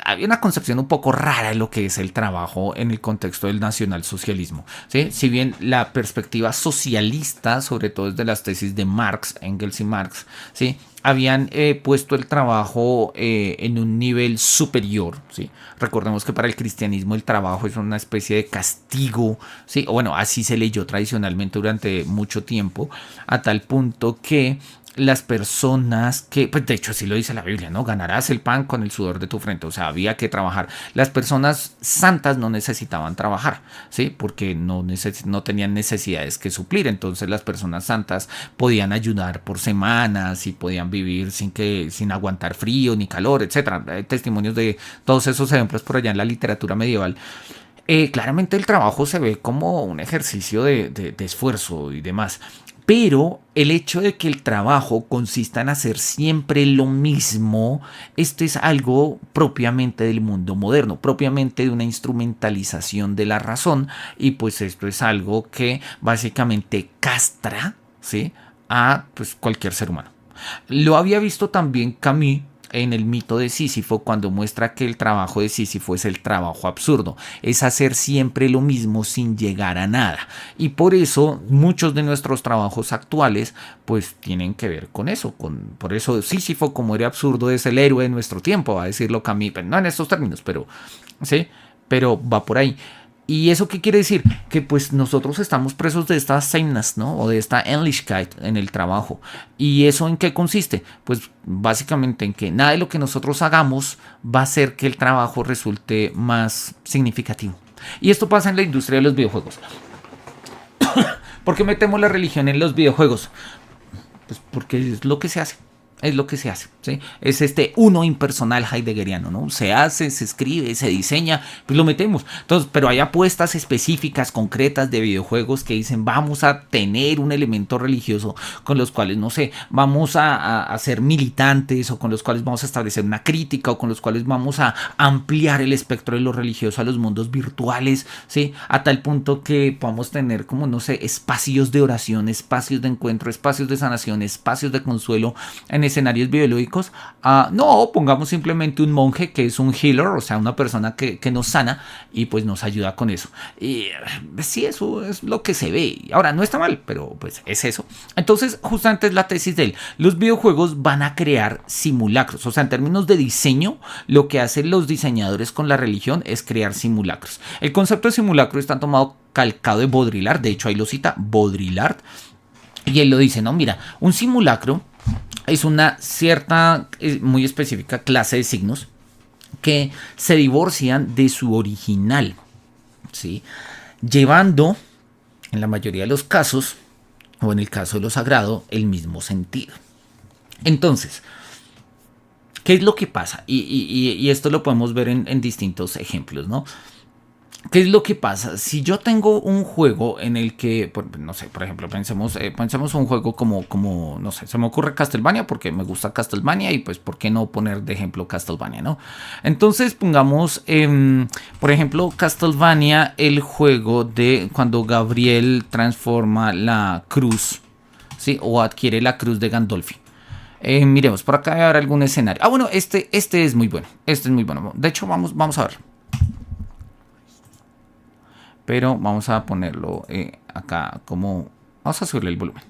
había una concepción un poco rara de lo que es el trabajo en el contexto del nacionalsocialismo, ¿sí? Si bien la perspectiva socialista, sobre todo desde las tesis de Marx, Engels y Marx, ¿sí? Habían puesto el trabajo en un nivel superior, ¿sí? Recordemos que para el cristianismo el trabajo es una especie de castigo, ¿sí? O bueno, así se leyó tradicionalmente durante mucho tiempo, a tal punto que las personas que, pues de hecho así lo dice la Biblia, ¿no? Ganarás el pan con el sudor de tu frente, o sea, había que trabajar. Las personas santas no necesitaban trabajar, ¿sí? Porque no tenían necesidades que suplir, entonces las personas santas podían ayudar por semanas y podían vivir sin aguantar frío ni calor, etcétera. Hay testimonios de todos esos ejemplos por allá en la literatura medieval. Claramente el trabajo se ve como un ejercicio de esfuerzo y demás. Pero el hecho de que el trabajo consista en hacer siempre lo mismo, esto es algo propiamente del mundo moderno, propiamente de una instrumentalización de la razón, y pues esto es algo que básicamente castra, ¿sí? A pues, cualquier ser humano. Lo había visto también Camus en el mito de Sísifo, cuando muestra que el trabajo de Sísifo es el trabajo absurdo, es hacer siempre lo mismo sin llegar a nada, y por eso muchos de nuestros trabajos actuales pues tienen que ver con eso, por eso Sísifo, como era absurdo, es el héroe de nuestro tiempo, va a decirlo Camus, no en estos términos, pero sí, pero va por ahí. ¿Y eso qué quiere decir? Que pues nosotros estamos presos de esta sameness, ¿no? O de esta Ähnlichkeit en el trabajo. ¿Y eso en qué consiste? Pues básicamente en que nada de lo que nosotros hagamos va a hacer que el trabajo resulte más significativo. Y esto pasa en la industria de los videojuegos. ¿Por qué metemos la religión en los videojuegos? Pues porque es lo que se hace. Es lo que se hace, ¿sí? Es este uno impersonal heideggeriano, ¿no? Se hace, se escribe, se diseña, pues lo metemos. Entonces, pero hay apuestas específicas, concretas de videojuegos que dicen vamos a tener un elemento religioso con los cuales, no sé, vamos a ser militantes o con los cuales vamos a establecer una crítica o con los cuales vamos a ampliar el espectro de lo religioso a los mundos virtuales, ¿sí? A tal punto que podamos tener como, no sé, espacios de oración, espacios de encuentro, espacios de sanación, espacios de consuelo en escenarios biológicos. No, pongamos simplemente un monje que es un healer, o sea, una persona que nos sana y pues nos ayuda con eso. Y sí, eso es lo que se ve. Ahora, no está mal, pero pues es eso. Entonces, justamente es la tesis de él. Los videojuegos van a crear simulacros. O sea, en términos de diseño, lo que hacen los diseñadores con la religión es crear simulacros. El concepto de simulacro está tomado calcado de Baudrillard. De hecho, ahí lo cita Baudrillard. Y él lo dice, no, mira, un simulacro es una cierta, muy específica clase de signos que se divorcian de su original, ¿sí? Llevando, en la mayoría de los casos, o en el caso de lo sagrado, el mismo sentido. Entonces, ¿qué es lo que pasa? Y esto lo podemos ver en distintos ejemplos, ¿no? ¿Qué es lo que pasa? Si yo tengo un juego en el que, no sé, por ejemplo, pensemos un juego como, no sé, se me ocurre Castlevania porque me gusta Castlevania y pues, ¿por qué no poner de ejemplo Castlevania, no? Entonces, pongamos, por ejemplo, Castlevania, el juego de cuando Gabriel transforma la cruz, ¿sí? O adquiere la cruz de Gandolfi. Miremos, por acá habrá algún escenario. Bueno, este es muy bueno. Este es muy bueno. De hecho, vamos a ver. Pero vamos a ponerlo acá como... Vamos a subirle el volumen.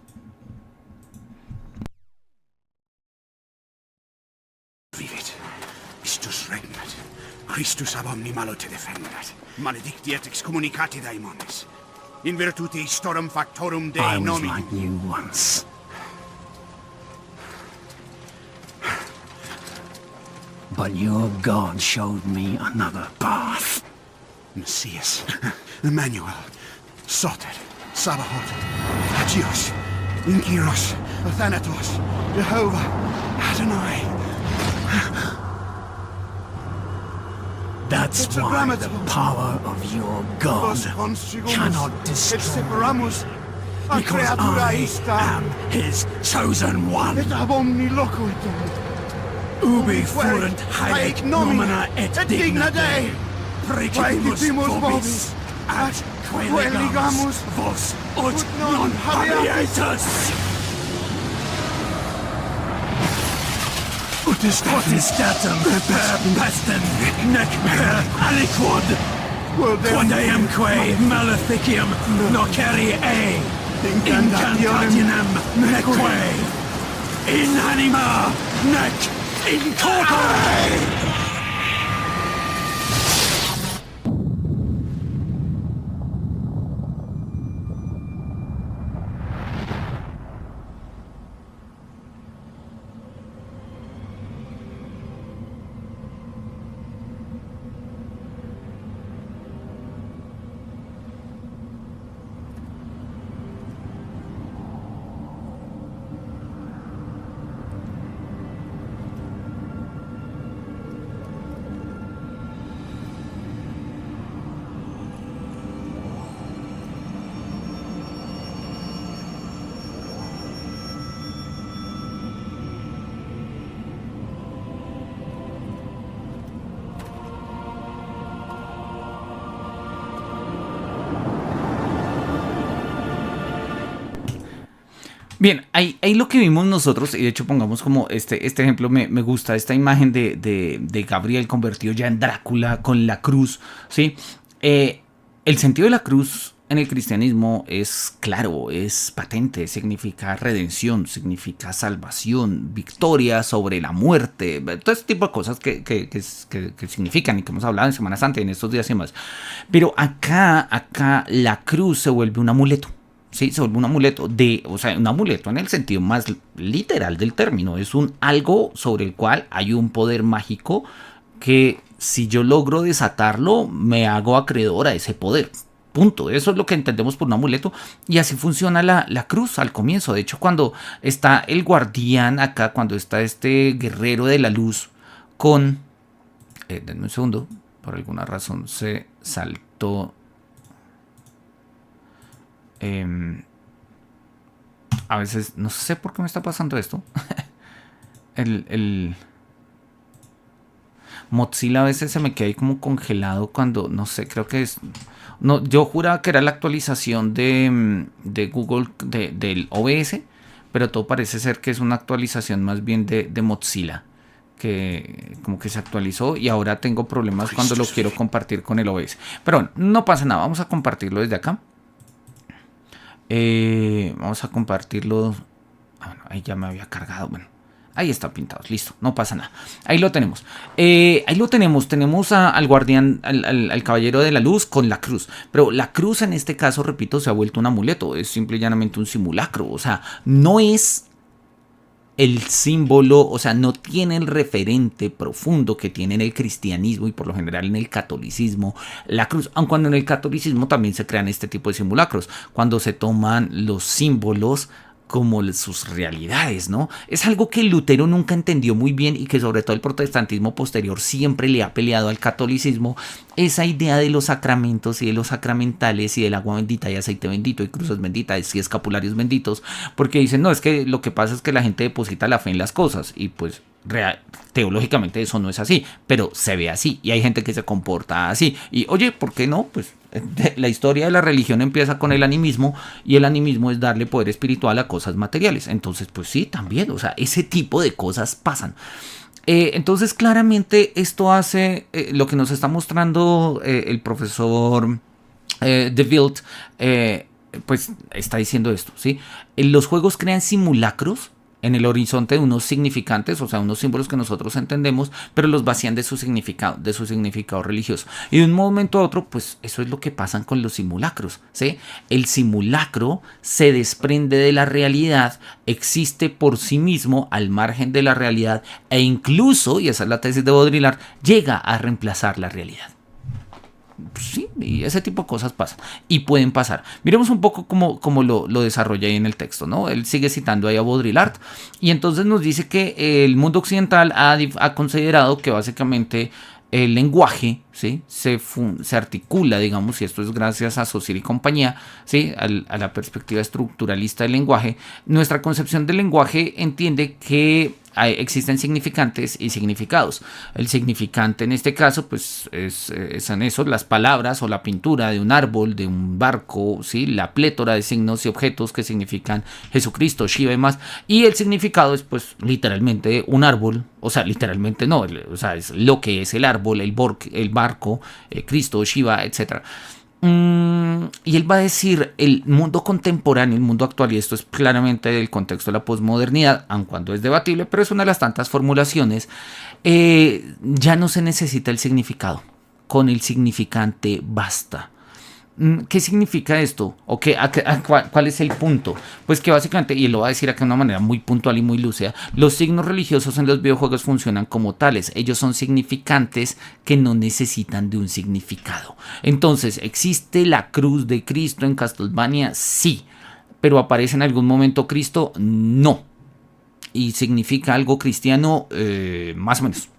Vivit, istus regnat, Christus ab omni malo te defendat, maledictiat excommunicati daemones, in virtute istorum factorum Dei nomi. I was like you once. But your God showed me another path. Messias, Emmanuel, Soter, Sabaoth, Hagios, Inkiros, Athanatos, Jehovah, Adonai. That's why the power of your God cannot destroy. Because I am his chosen one. Ubi fuerunt haec nomina et digna Dei. Praecipimus vobis, ad quaeligamus vos ut non habietus. Ut statum per pestem, nec per aliquod, quod eamque maleficium nocere incantationem neque, in anima nec in corpore. Bien, ahí lo que vimos nosotros, y de hecho pongamos como este ejemplo, me gusta esta imagen de Gabriel convertido ya en Drácula con la cruz, ¿sí? El sentido de la cruz en el cristianismo es claro, es patente, significa redención, significa salvación, victoria sobre la muerte, todo ese tipo de cosas que significan y que hemos hablado en Semana Santa y en estos días y más. Pero acá la cruz se vuelve un amuleto. Sí, se vuelve un amuleto o sea, un amuleto en el sentido más literal del término. Es un algo sobre el cual hay un poder mágico que si yo logro desatarlo, me hago acreedor a ese poder. Punto. Eso es lo que entendemos por un amuleto. Y así funciona la cruz al comienzo. De hecho, cuando está el guardián acá, cuando está este guerrero de la luz con... denme un segundo. Por alguna razón se saltó... a veces, no sé por qué me está pasando esto. el Mozilla a veces se me queda ahí como congelado cuando, no sé, creo que es... No, yo juraba que era la actualización de Google, del OBS, pero todo parece ser que es una actualización más bien de Mozilla, que como que se actualizó y ahora tengo problemas cuando lo quiero compartir con el OBS. Pero bueno, no pasa nada, vamos a compartirlo desde acá. Vamos a compartirlo. Bueno, ahí ya me había cargado, bueno. Ahí está pintado, listo, no pasa nada. Ahí lo tenemos. Tenemos al guardián, al caballero de la luz con la cruz. Pero la cruz en este caso, repito, se ha vuelto un amuleto. Es simple y llanamente un simulacro. O sea, no es el símbolo, o sea, no tiene el referente profundo que tiene en el cristianismo y por lo general en el catolicismo la cruz. Aun cuando en el catolicismo también se crean este tipo de simulacros. Cuando se toman los símbolos como sus realidades, ¿no? Es algo que Lutero nunca entendió muy bien y que sobre todo el protestantismo posterior siempre le ha peleado al catolicismo, esa idea de los sacramentos y de los sacramentales y del agua bendita y aceite bendito y cruces benditas y escapularios benditos, porque dicen, no, es que lo que pasa es que la gente deposita la fe en las cosas y pues teológicamente eso no es así, pero se ve así y hay gente que se comporta así y oye, ¿por qué no? Pues la historia de la religión empieza con el animismo y el animismo es darle poder espiritual a cosas materiales, entonces pues sí, también, o sea, ese tipo de cosas pasan. Entonces claramente esto hace lo que nos está mostrando el profesor De Wild, pues está diciendo esto, ¿sí? Los juegos crean simulacros en el horizonte de unos significantes, o sea, unos símbolos que nosotros entendemos, pero los vacían de su significado religioso. Y de un momento a otro, pues eso es lo que pasa con los simulacros, ¿sí? El simulacro se desprende de la realidad, existe por sí mismo al margen de la realidad e incluso, y esa es la tesis de Baudrillard, llega a reemplazar la realidad. Sí, y ese tipo de cosas pasan y pueden pasar. Miremos un poco cómo lo desarrolla ahí en el texto, ¿no? Él sigue citando ahí a Baudrillard y entonces nos dice que el mundo occidental ha considerado que básicamente el lenguaje, ¿sí? se articula, digamos, y esto es gracias a Saussure y compañía, ¿sí? a la perspectiva estructuralista del lenguaje. Nuestra concepción del lenguaje entiende que existen significantes y significados. El significante en este caso pues son eso, las palabras o la pintura de un árbol, de un barco, ¿sí? La plétora de signos y objetos que significan Jesucristo, Shiva y más. Y el significado es pues literalmente un árbol, o sea, literalmente no, o sea, es lo que es el árbol, el barco, Cristo, Shiva, etcétera. Y él va a decir el mundo contemporáneo, el mundo actual, y esto es claramente del contexto de la posmodernidad, aun cuando es debatible, pero es una de las tantas formulaciones, ya no se necesita el significado, con el significante basta. ¿Qué significa esto? ¿O cuál es el punto? Pues que básicamente, y él lo va a decir acá de una manera muy puntual y muy lúcida, los signos religiosos en los videojuegos funcionan como tales. Ellos son significantes que no necesitan de un significado. Entonces, ¿existe la cruz de Cristo en Castlevania? Sí. ¿Pero aparece en algún momento Cristo? No. ¿Y significa algo cristiano? Más o menos.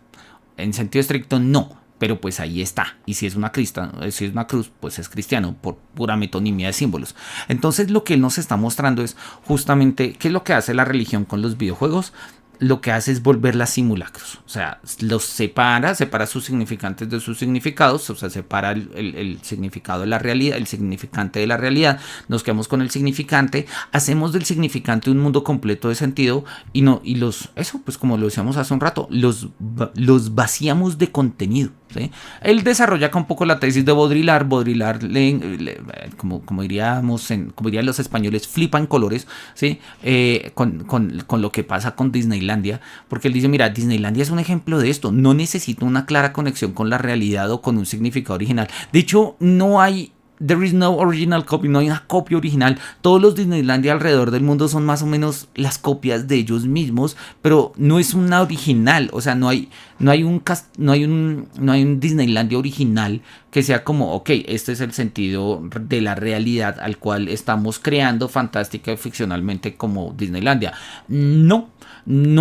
En sentido estricto, no. Pero pues ahí está. Y si es una cruz, pues es cristiano por pura metonimia de símbolos. Entonces lo que él nos está mostrando es justamente qué es lo que hace la religión con los videojuegos. Lo que hace es volverlas simulacros. O sea, los separa sus significantes de sus significados. O sea, separa el significado de la realidad, el significante de la realidad. Nos quedamos con el significante. Hacemos del significante un mundo completo de sentido. Eso, pues como lo decíamos hace un rato, los vaciamos de contenido. ¿sí? Él desarrolla acá un poco la tesis de Baudrillard. Baudrillard, como dirían los españoles, flipa en colores, ¿sí? Con lo que pasa con Disneylandia, porque él dice, mira, Disneylandia es un ejemplo de esto, no necesita una clara conexión con la realidad o con un significado original. De hecho, there is no original copy, no hay una copia original. Todos los Disneylandia alrededor del mundo son más o menos las copias de ellos mismos, pero no es una original. O sea, no hay un Disneylandia original que sea como, ok, este es el sentido de la realidad al cual estamos creando fantástica y ficcionalmente como Disneylandia. No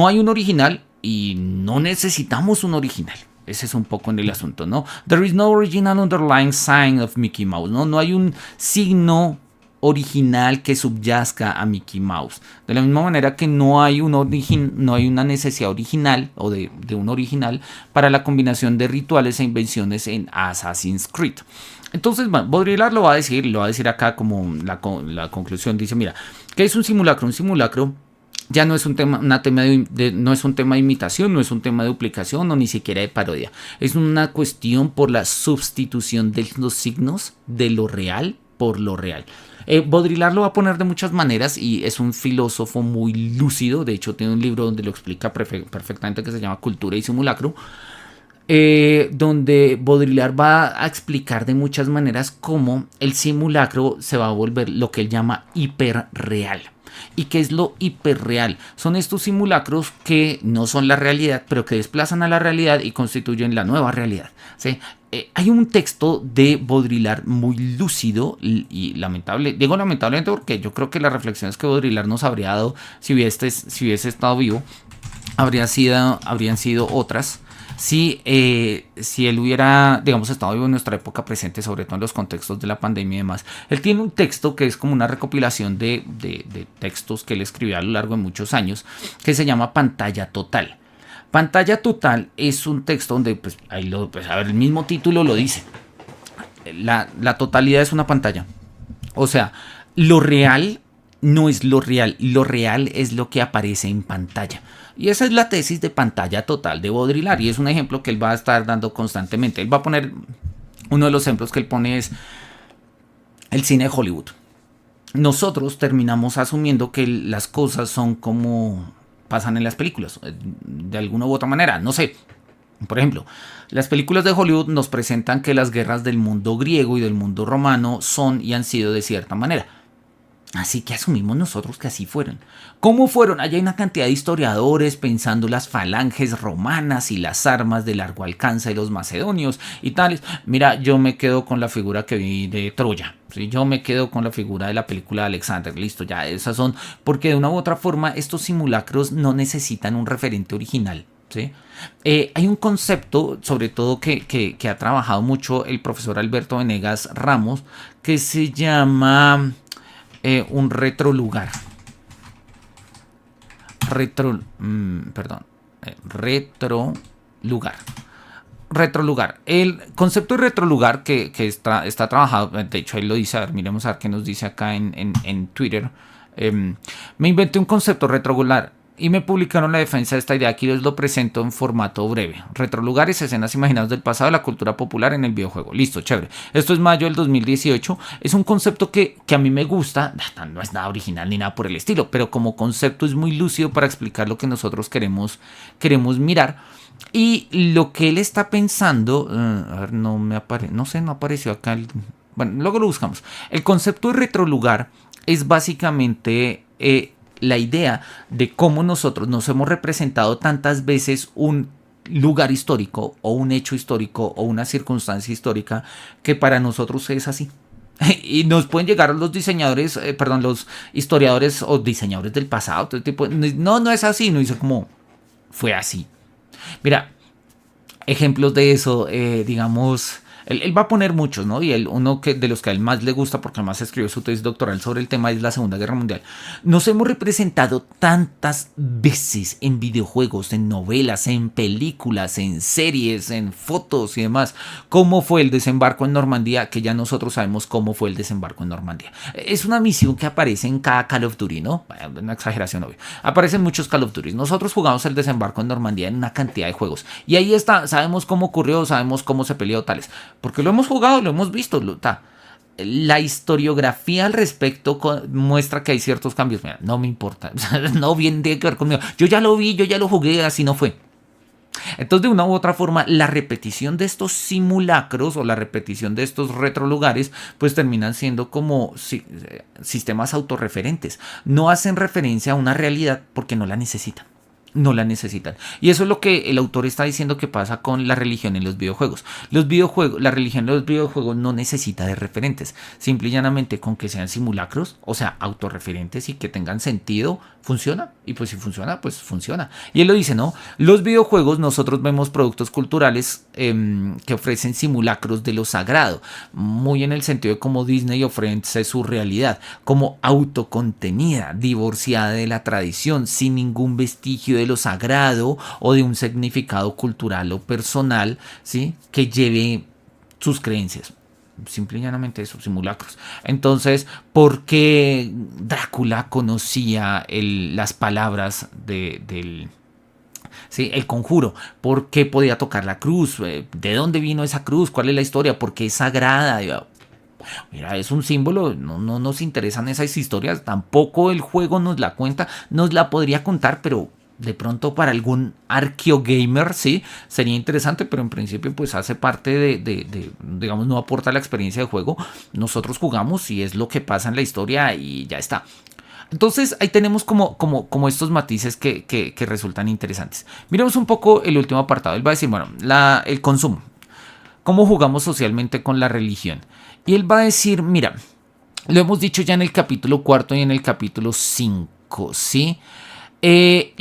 hay un original y no necesitamos un original. Ese es un poco en el asunto, ¿no? There is no original underlying sign of Mickey Mouse, ¿no? No hay un signo original que subyazca a Mickey Mouse. De la misma manera que no hay una necesidad original o de un original para la combinación de rituales e invenciones en Assassin's Creed. Entonces, Baudrillard lo va a decir acá como la conclusión. Dice, mira, ¿qué es un simulacro? Un simulacro ya no es un tema, no es un tema de imitación, no es un tema de duplicación o ni siquiera de parodia. Es una cuestión por la sustitución de los signos de lo real por lo real. Baudrillard lo va a poner de muchas maneras y es un filósofo muy lúcido. De hecho, tiene un libro donde lo explica perfectamente que se llama Cultura y Simulacro. Donde Baudrillard va a explicar de muchas maneras cómo el simulacro se va a volver lo que él llama hiperreal. ¿Y qué es lo hiperreal? Son estos simulacros que no son la realidad, pero que desplazan a la realidad y constituyen la nueva realidad, ¿sí? Hay un texto de Baudrillard muy lúcido y lamentable. Digo lamentablemente porque yo creo que las reflexiones que Baudrillard nos habría dado si hubiese estado vivo habrían sido otras. Si él hubiera, digamos, estado vivo en nuestra época presente, sobre todo en los contextos de la pandemia y demás. Él tiene un texto que es como una recopilación de textos que él escribió a lo largo de muchos años, que se llama Pantalla Total. Pantalla Total es un texto donde, pues, a ver, el mismo título lo dice. La totalidad es una pantalla. O sea, lo real no es lo real es lo que aparece en pantalla. Y esa es la tesis de Pantalla Total de Baudrillard y es un ejemplo que él va a estar dando constantemente. Él va a poner, uno de los ejemplos que él pone es el cine de Hollywood. Nosotros terminamos asumiendo que las cosas son como pasan en las películas, de alguna u otra manera, no sé. Por ejemplo, las películas de Hollywood nos presentan que las guerras del mundo griego y del mundo romano son y han sido de cierta manera. Así que asumimos nosotros que así fueron. ¿Cómo fueron? Allá hay una cantidad de historiadores pensando las falanges romanas y las armas de largo alcance de los macedonios y tales. Mira, yo me quedo con la figura que vi de Troya. ¿Sí? Yo me quedo con la figura de la película de Alexander. Listo, ya esas son. Porque de una u otra forma estos simulacros no necesitan un referente original. ¿Sí? Hay un concepto, sobre todo que ha trabajado mucho el profesor Alberto Venegas Ramos, que se llama un retrolugar. Retrolugar. El concepto de retrolugar que está trabajado, de hecho él lo dice, a ver, miremos a ver qué nos dice acá en Twitter. Me inventé un concepto retrolugar y me publicaron la defensa de esta idea. Aquí les lo presento en formato breve. Retrolugares, escenas imaginadas del pasado de la cultura popular en el videojuego. Listo, chévere. Esto es mayo del 2018. Es un concepto que a mí me gusta. No es nada original ni nada por el estilo, pero como concepto es muy lúcido para explicar lo que nosotros queremos mirar. Y lo que él está pensando, a ver, no apareció acá. Bueno, luego lo buscamos. El concepto de retrolugar es básicamente la idea de cómo nosotros nos hemos representado tantas veces un lugar histórico o un hecho histórico o una circunstancia histórica que para nosotros es así. Y nos pueden llegar los diseñadores, los historiadores o diseñadores del pasado, todo tipo, no es así, no dice como fue así. Mira, ejemplos de eso, digamos, Él va a poner muchos, ¿no? Y uno de los que a él más le gusta, porque además escribió su tesis doctoral sobre el tema, es la Segunda Guerra Mundial. Nos hemos representado tantas veces en videojuegos, en novelas, en películas, en series, en fotos y demás, cómo fue el desembarco en Normandía, que ya nosotros sabemos cómo fue el desembarco en Normandía. Es una misión que aparece en cada Call of Duty, ¿no? Una exageración, obvio. Aparecen muchos Call of Duty. Nosotros jugamos el desembarco en Normandía en una cantidad de juegos. Y ahí está, sabemos cómo ocurrió, sabemos cómo se peleó tales. Porque lo hemos jugado, lo hemos visto. La historiografía al respecto muestra que hay ciertos cambios. Mira, no me importa. No viene que ver conmigo. Yo ya lo vi, yo ya lo jugué, así no fue. Entonces, de una u otra forma, la repetición de estos simulacros o la repetición de estos retrolugares, pues terminan siendo como sistemas autorreferentes. No hacen referencia a una realidad porque no la necesitan. No la necesitan. Y eso es lo que el autor está diciendo que pasa con la religión en los videojuegos. La religión en los videojuegos no necesita de referentes. Simple y llanamente con que sean simulacros, o sea, autorreferentes y que tengan sentido, funciona. Y pues si funciona, pues funciona. Y él lo dice, ¿no? Los videojuegos, nosotros vemos productos culturales que ofrecen simulacros de lo sagrado. Muy en el sentido de cómo Disney ofrece su realidad, como autocontenida, divorciada de la tradición, sin ningún vestigio de lo sagrado o de un significado cultural o personal, ¿sí? Que lleve sus creencias. Simple y llanamente eso, simulacros. Entonces, ¿por qué Drácula conocía las palabras del... Sí, el conjuro? ¿Por qué podía tocar la cruz? ¿De dónde vino esa cruz? ¿Cuál es la historia? ¿Por qué es sagrada? Mira, es un símbolo, no nos interesan esas historias, tampoco el juego nos la cuenta, nos la podría contar, pero de pronto para algún arqueogamer, sí, sería interesante, pero en principio pues hace parte digamos, no aporta la experiencia de juego. Nosotros jugamos y es lo que pasa en la historia y ya está. Entonces ahí tenemos como estos matices que resultan interesantes. Miremos un poco el último apartado. Él va a decir, bueno, el consumo. ¿Cómo jugamos socialmente con la religión? Y él va a decir, mira, lo hemos dicho ya en el capítulo 4 y en el capítulo 5, ¿sí? Él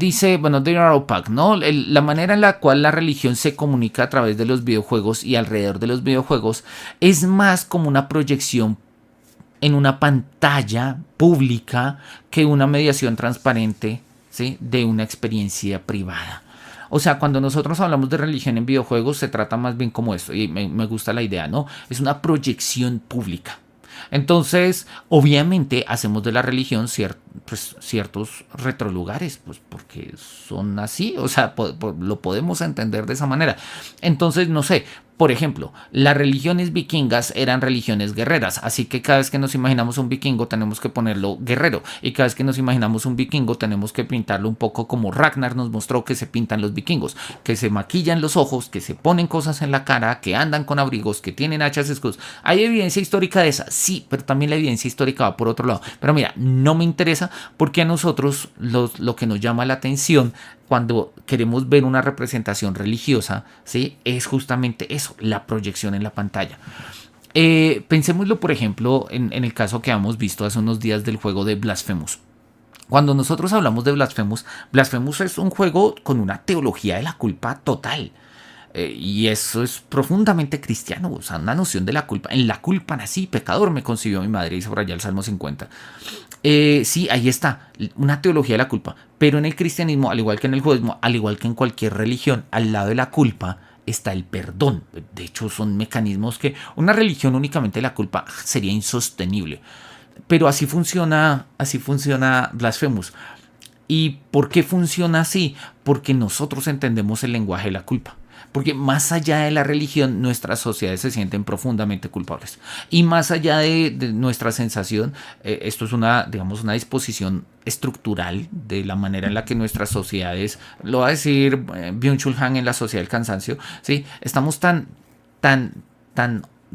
dice, bueno, they are opaque, ¿no? La manera en la cual la religión se comunica a través de los videojuegos y alrededor de los videojuegos es más como una proyección en una pantalla pública que una mediación transparente, ¿sí? De una experiencia privada. O sea, cuando nosotros hablamos de religión en videojuegos se trata más bien como esto, y me gusta la idea, ¿no? Es una proyección pública. Entonces, obviamente hacemos de la religión ciertos retrolugares, pues porque son así, o sea, lo podemos entender de esa manera. Entonces, no sé, por ejemplo, las religiones vikingas eran religiones guerreras, así que cada vez que nos imaginamos un vikingo tenemos que ponerlo guerrero, y cada vez que nos imaginamos un vikingo tenemos que pintarlo un poco como Ragnar nos mostró que se pintan los vikingos, que se maquillan los ojos, que se ponen cosas en la cara, que andan con abrigos, que tienen hachas y escudos. ¿Hay evidencia histórica de esa? Sí, pero también la evidencia histórica va por otro lado. Pero mira, no me interesa porque a nosotros lo que nos llama la atención cuando queremos ver una representación religiosa, ¿sí? Es justamente eso, la proyección en la pantalla. Pensémoslo, por ejemplo, en el caso que hemos visto hace unos días del juego de Blasphemous. Cuando nosotros hablamos de Blasphemous, Blasphemous es un juego con una teología de la culpa total. Y eso es profundamente cristiano, o sea, una noción de la culpa. En la culpa nací, pecador me concibió mi madre, dice por allá el Salmo 50. Sí, ahí está, una teología de la culpa. Pero en el cristianismo, al igual que en el judaísmo, al igual que en cualquier religión, al lado de la culpa está el perdón. De hecho, son mecanismos que una religión únicamente de la culpa sería insostenible. Pero así funciona Blasphemous. ¿Y por qué funciona así? Porque nosotros entendemos el lenguaje de la culpa. Porque más allá de la religión, nuestras sociedades se sienten profundamente culpables. Y más allá de nuestra sensación, esto es una disposición estructural de la manera en la que nuestras sociedades, lo va a decir Byung-Chul Han en La Sociedad del Cansancio, ¿sí? Estamos tan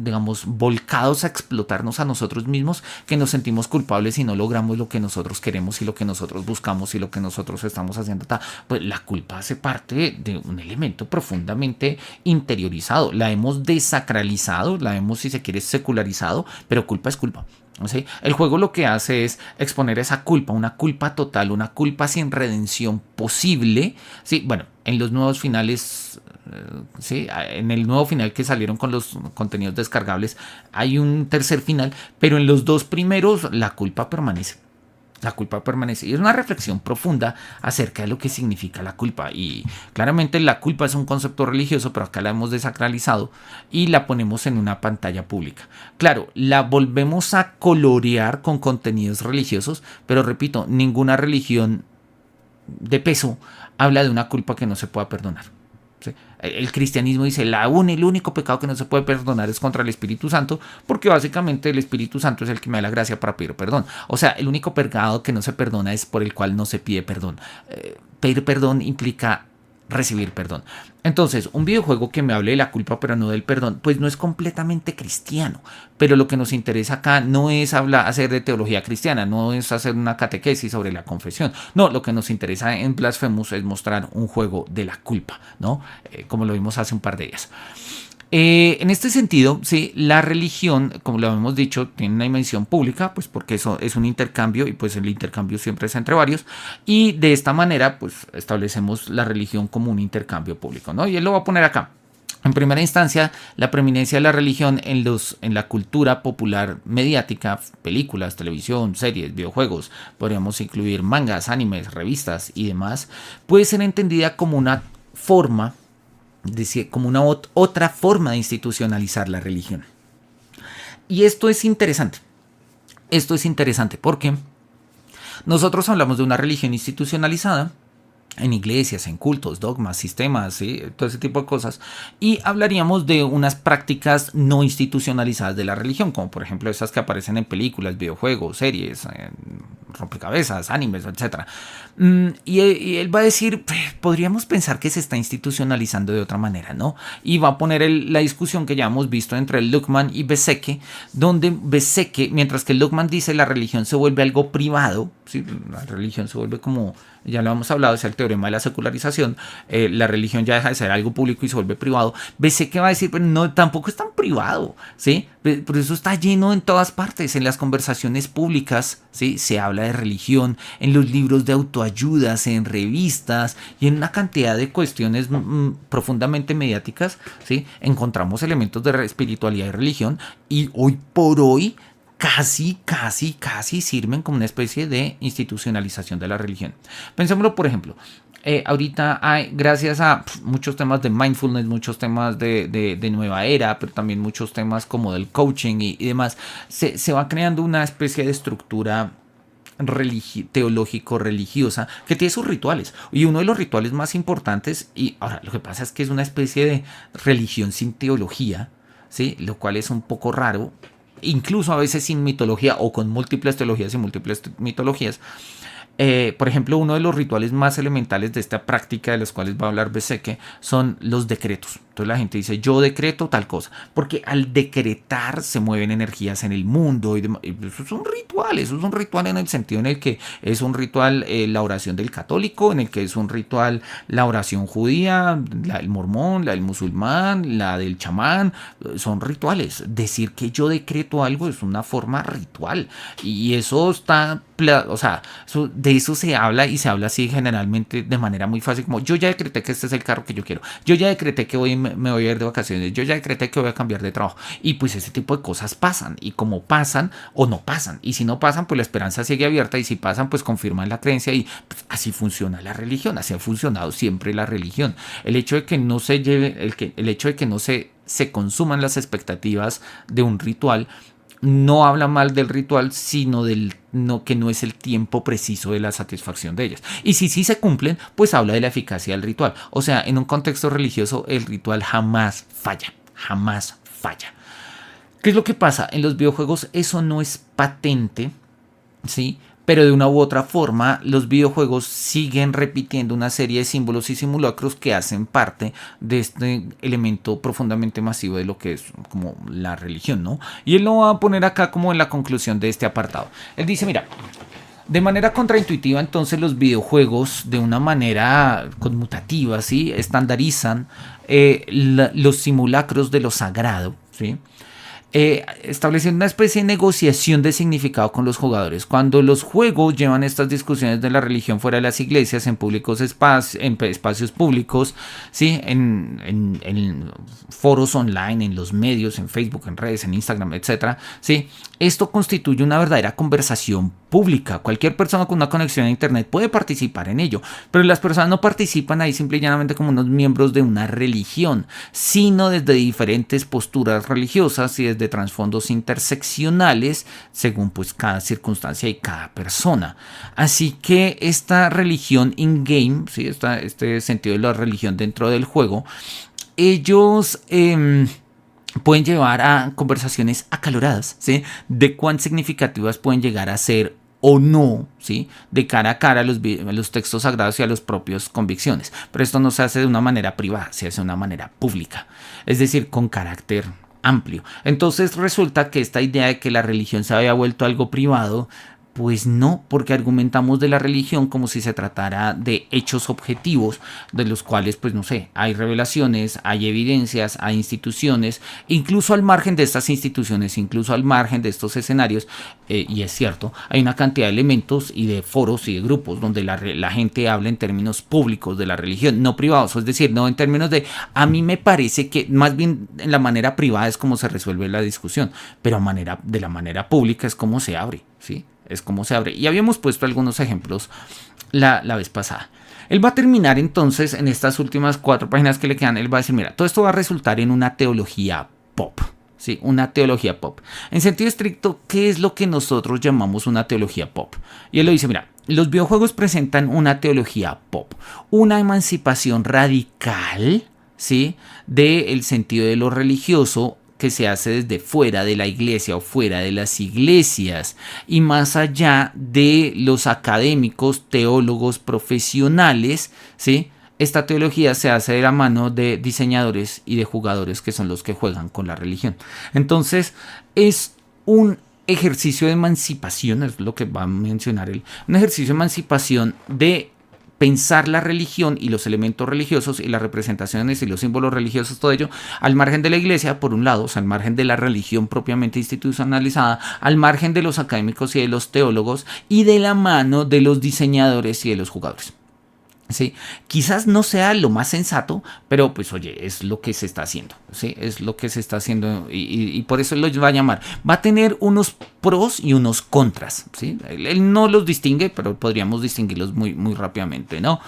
digamos, volcados a explotarnos a nosotros mismos, que nos sentimos culpables y no logramos lo que nosotros queremos y lo que nosotros buscamos y lo que nosotros estamos haciendo. Pues la culpa hace parte de un elemento profundamente interiorizado. La hemos desacralizado, la hemos, si se quiere, secularizado, pero culpa es culpa. ¿Sí? El juego lo que hace es exponer esa culpa, una culpa total, una culpa sin redención posible. ¿Sí? Bueno, en los nuevos finales ¿sí? En el nuevo final que salieron con los contenidos descargables hay un tercer final, pero en los dos primeros la culpa permanece. La culpa permanece. Y es una reflexión profunda acerca de lo que significa la culpa. Y claramente la culpa es un concepto religioso, pero acá la hemos desacralizado y la ponemos en una pantalla pública. Claro, la volvemos a colorear con contenidos religiosos, pero repito, ninguna religión de peso habla de una culpa que no se pueda perdonar. ¿Sí? El cristianismo dice el único pecado que no se puede perdonar es contra el Espíritu Santo, porque básicamente el Espíritu Santo es el que me da la gracia para pedir perdón. O sea, el único pecado que no se perdona es por el cual no se pide perdón. Pedir perdón implica recibir perdón. Entonces, un videojuego que me hable de la culpa pero no del perdón, pues no es completamente cristiano. Pero lo que nos interesa acá no es hacer de teología cristiana, no es hacer una catequesis sobre la confesión. No, lo que nos interesa en Blasphemous es mostrar un juego de la culpa, ¿no? Como lo vimos hace un par de días. En este sentido, sí, la religión, como lo hemos dicho, tiene una dimensión pública, pues porque eso es un intercambio y pues el intercambio siempre es entre varios, y de esta manera pues establecemos la religión como un intercambio público, ¿no? Y él lo va a poner acá. En primera instancia, la preeminencia de la religión en la cultura popular mediática, películas, televisión, series, videojuegos, podríamos incluir mangas, animes, revistas y demás, puede ser entendida como una forma, como una otra forma de institucionalizar la religión. Y esto es interesante. Esto es interesante porque nosotros hablamos de una religión institucionalizada en iglesias, en cultos, dogmas, sistemas, ¿sí? Todo ese tipo de cosas. Y hablaríamos de unas prácticas no institucionalizadas de la religión, como por ejemplo esas que aparecen en películas, videojuegos, series, rompecabezas, animes, etc. Y él va a decir, podríamos pensar que se está institucionalizando de otra manera, ¿no? Y va a poner la discusión que ya hemos visto entre Luckman y Besseke, donde Besseke, mientras que Luckman dice la religión se vuelve algo privado, ¿sí? La religión se vuelve como, ya lo hemos hablado, es el teorema de la secularización, la religión ya deja de ser algo público y se vuelve privado. Besseke va a decir, pero no, tampoco es tan privado, ¿sí? Por eso está lleno en todas partes, en las conversaciones públicas, ¿sí? Se habla de religión, en los libros de autoayudas, en revistas y en una cantidad de cuestiones profundamente mediáticas, ¿sí? Encontramos elementos de espiritualidad y religión, y hoy por hoy casi sirven como una especie de institucionalización de la religión. Pensémoslo, por ejemplo, ahorita hay, gracias a muchos temas de mindfulness, muchos temas de nueva era, pero también muchos temas como del coaching y demás, se va creando una especie de estructura teológico-religiosa que tiene sus rituales, y uno de los rituales más importantes, y ahora lo que pasa es que es una especie de religión sin teología, ¿sí? Lo cual es un poco raro, incluso a veces sin mitología o con múltiples teologías y múltiples mitologías. Por ejemplo, uno de los rituales más elementales de esta práctica de los cuales va a hablar Besseke son los decretos. Entonces la gente dice, yo decreto tal cosa, porque al decretar se mueven energías en el mundo y eso es un ritual en el sentido en el que es un ritual la oración del católico, en el que es un ritual la oración judía, la del mormón, la del musulmán, la del chamán, son rituales. Decir que yo decreto algo es una forma ritual, y eso está, o sea, de eso se habla, y se habla así generalmente de manera muy fácil, como yo ya decreté que este es el carro que yo quiero, yo ya decreté que me voy a ir de vacaciones, yo ya decreté que voy a cambiar de trabajo, y pues ese tipo de cosas pasan, y como pasan o no pasan, y si no pasan pues la esperanza sigue abierta, y si pasan pues confirman la creencia, y pues, así funciona la religión, así ha funcionado siempre la religión. El hecho de que no se lleve, el hecho de que no se consuman las expectativas de un ritual no habla mal del ritual, sino que no es el tiempo preciso de la satisfacción de ellas. Y si sí se cumplen, pues habla de la eficacia del ritual. O sea, en un contexto religioso, el ritual jamás falla. ¿Qué es lo que pasa? En los videojuegos eso no es patente, ¿sí? Pero de una u otra forma, los videojuegos siguen repitiendo una serie de símbolos y simulacros que hacen parte de este elemento profundamente masivo de lo que es como la religión, ¿no? Y él lo va a poner acá como en la conclusión de este apartado. Él dice, mira, de manera contraintuitiva, entonces los videojuegos de una manera conmutativa, ¿sí? Estandarizan los simulacros de lo sagrado, ¿sí? estableciendo una especie de negociación de significado con los jugadores. Cuando los juegos llevan estas discusiones de la religión fuera de las iglesias, en públicos en espacios públicos, ¿sí? En foros online, en los medios, en Facebook, en redes, en Instagram, etcétera, ¿sí? Esto constituye una verdadera conversación pública. Cualquier persona con una conexión a internet puede participar en ello, pero las personas no participan ahí simple y llanamente como unos miembros de una religión, sino desde diferentes posturas religiosas y desde trasfondos interseccionales según pues cada circunstancia y cada persona. Así que esta religión in-game, ¿sí? Este sentido de la religión dentro del juego, ellos pueden llevar a conversaciones acaloradas, ¿sí? De cuán significativas pueden llegar a ser o no, ¿sí? De cara a cara a los textos sagrados y a las propias convicciones. Pero esto no se hace de una manera privada, se hace de una manera pública, es decir, con carácter amplio. Entonces resulta que esta idea de que la religión se había vuelto algo privado, pues no, porque argumentamos de la religión como si se tratara de hechos objetivos, de los cuales, pues no sé, hay revelaciones, hay evidencias, hay instituciones, incluso al margen de estas instituciones, incluso al margen de estos escenarios, y es cierto, hay una cantidad de elementos y de foros y de grupos donde la gente habla en términos públicos de la religión, no privados, es decir, no en términos de, a mí me parece que más bien en la manera privada es como se resuelve la discusión, pero de la manera pública es como se abre, ¿sí? Es como se abre. Y habíamos puesto algunos ejemplos la vez pasada. Él va a terminar entonces en estas últimas 4 páginas que le quedan. Él va a decir, mira, todo esto va a resultar en una teología pop. Sí, una teología pop. En sentido estricto, ¿qué es lo que nosotros llamamos una teología pop? Y él lo dice, mira, los videojuegos presentan una teología pop. Una emancipación radical, ¿sí? Del sentido de lo religioso que se hace desde fuera de la iglesia o fuera de las iglesias y más allá de los académicos, teólogos profesionales, ¿sí? Esta teología se hace de la mano de diseñadores y de jugadores que son los que juegan con la religión. Entonces es un ejercicio de emancipación, es lo que va a mencionar él, un ejercicio de emancipación de pensar la religión y los elementos religiosos y las representaciones y los símbolos religiosos, todo ello, al margen de la iglesia, por un lado, o sea, al margen de la religión propiamente institucionalizada, al margen de los académicos y de los teólogos, y de la mano de los diseñadores y de los jugadores. ¿Sí? Quizás no sea lo más sensato, pero pues oye, es lo que se está haciendo, ¿sí? Es lo que se está haciendo y por eso lo va a llamar. Va a tener unos pros y unos contras, ¿sí? Él no los distingue, pero podríamos distinguirlos muy, muy rápidamente, ¿no?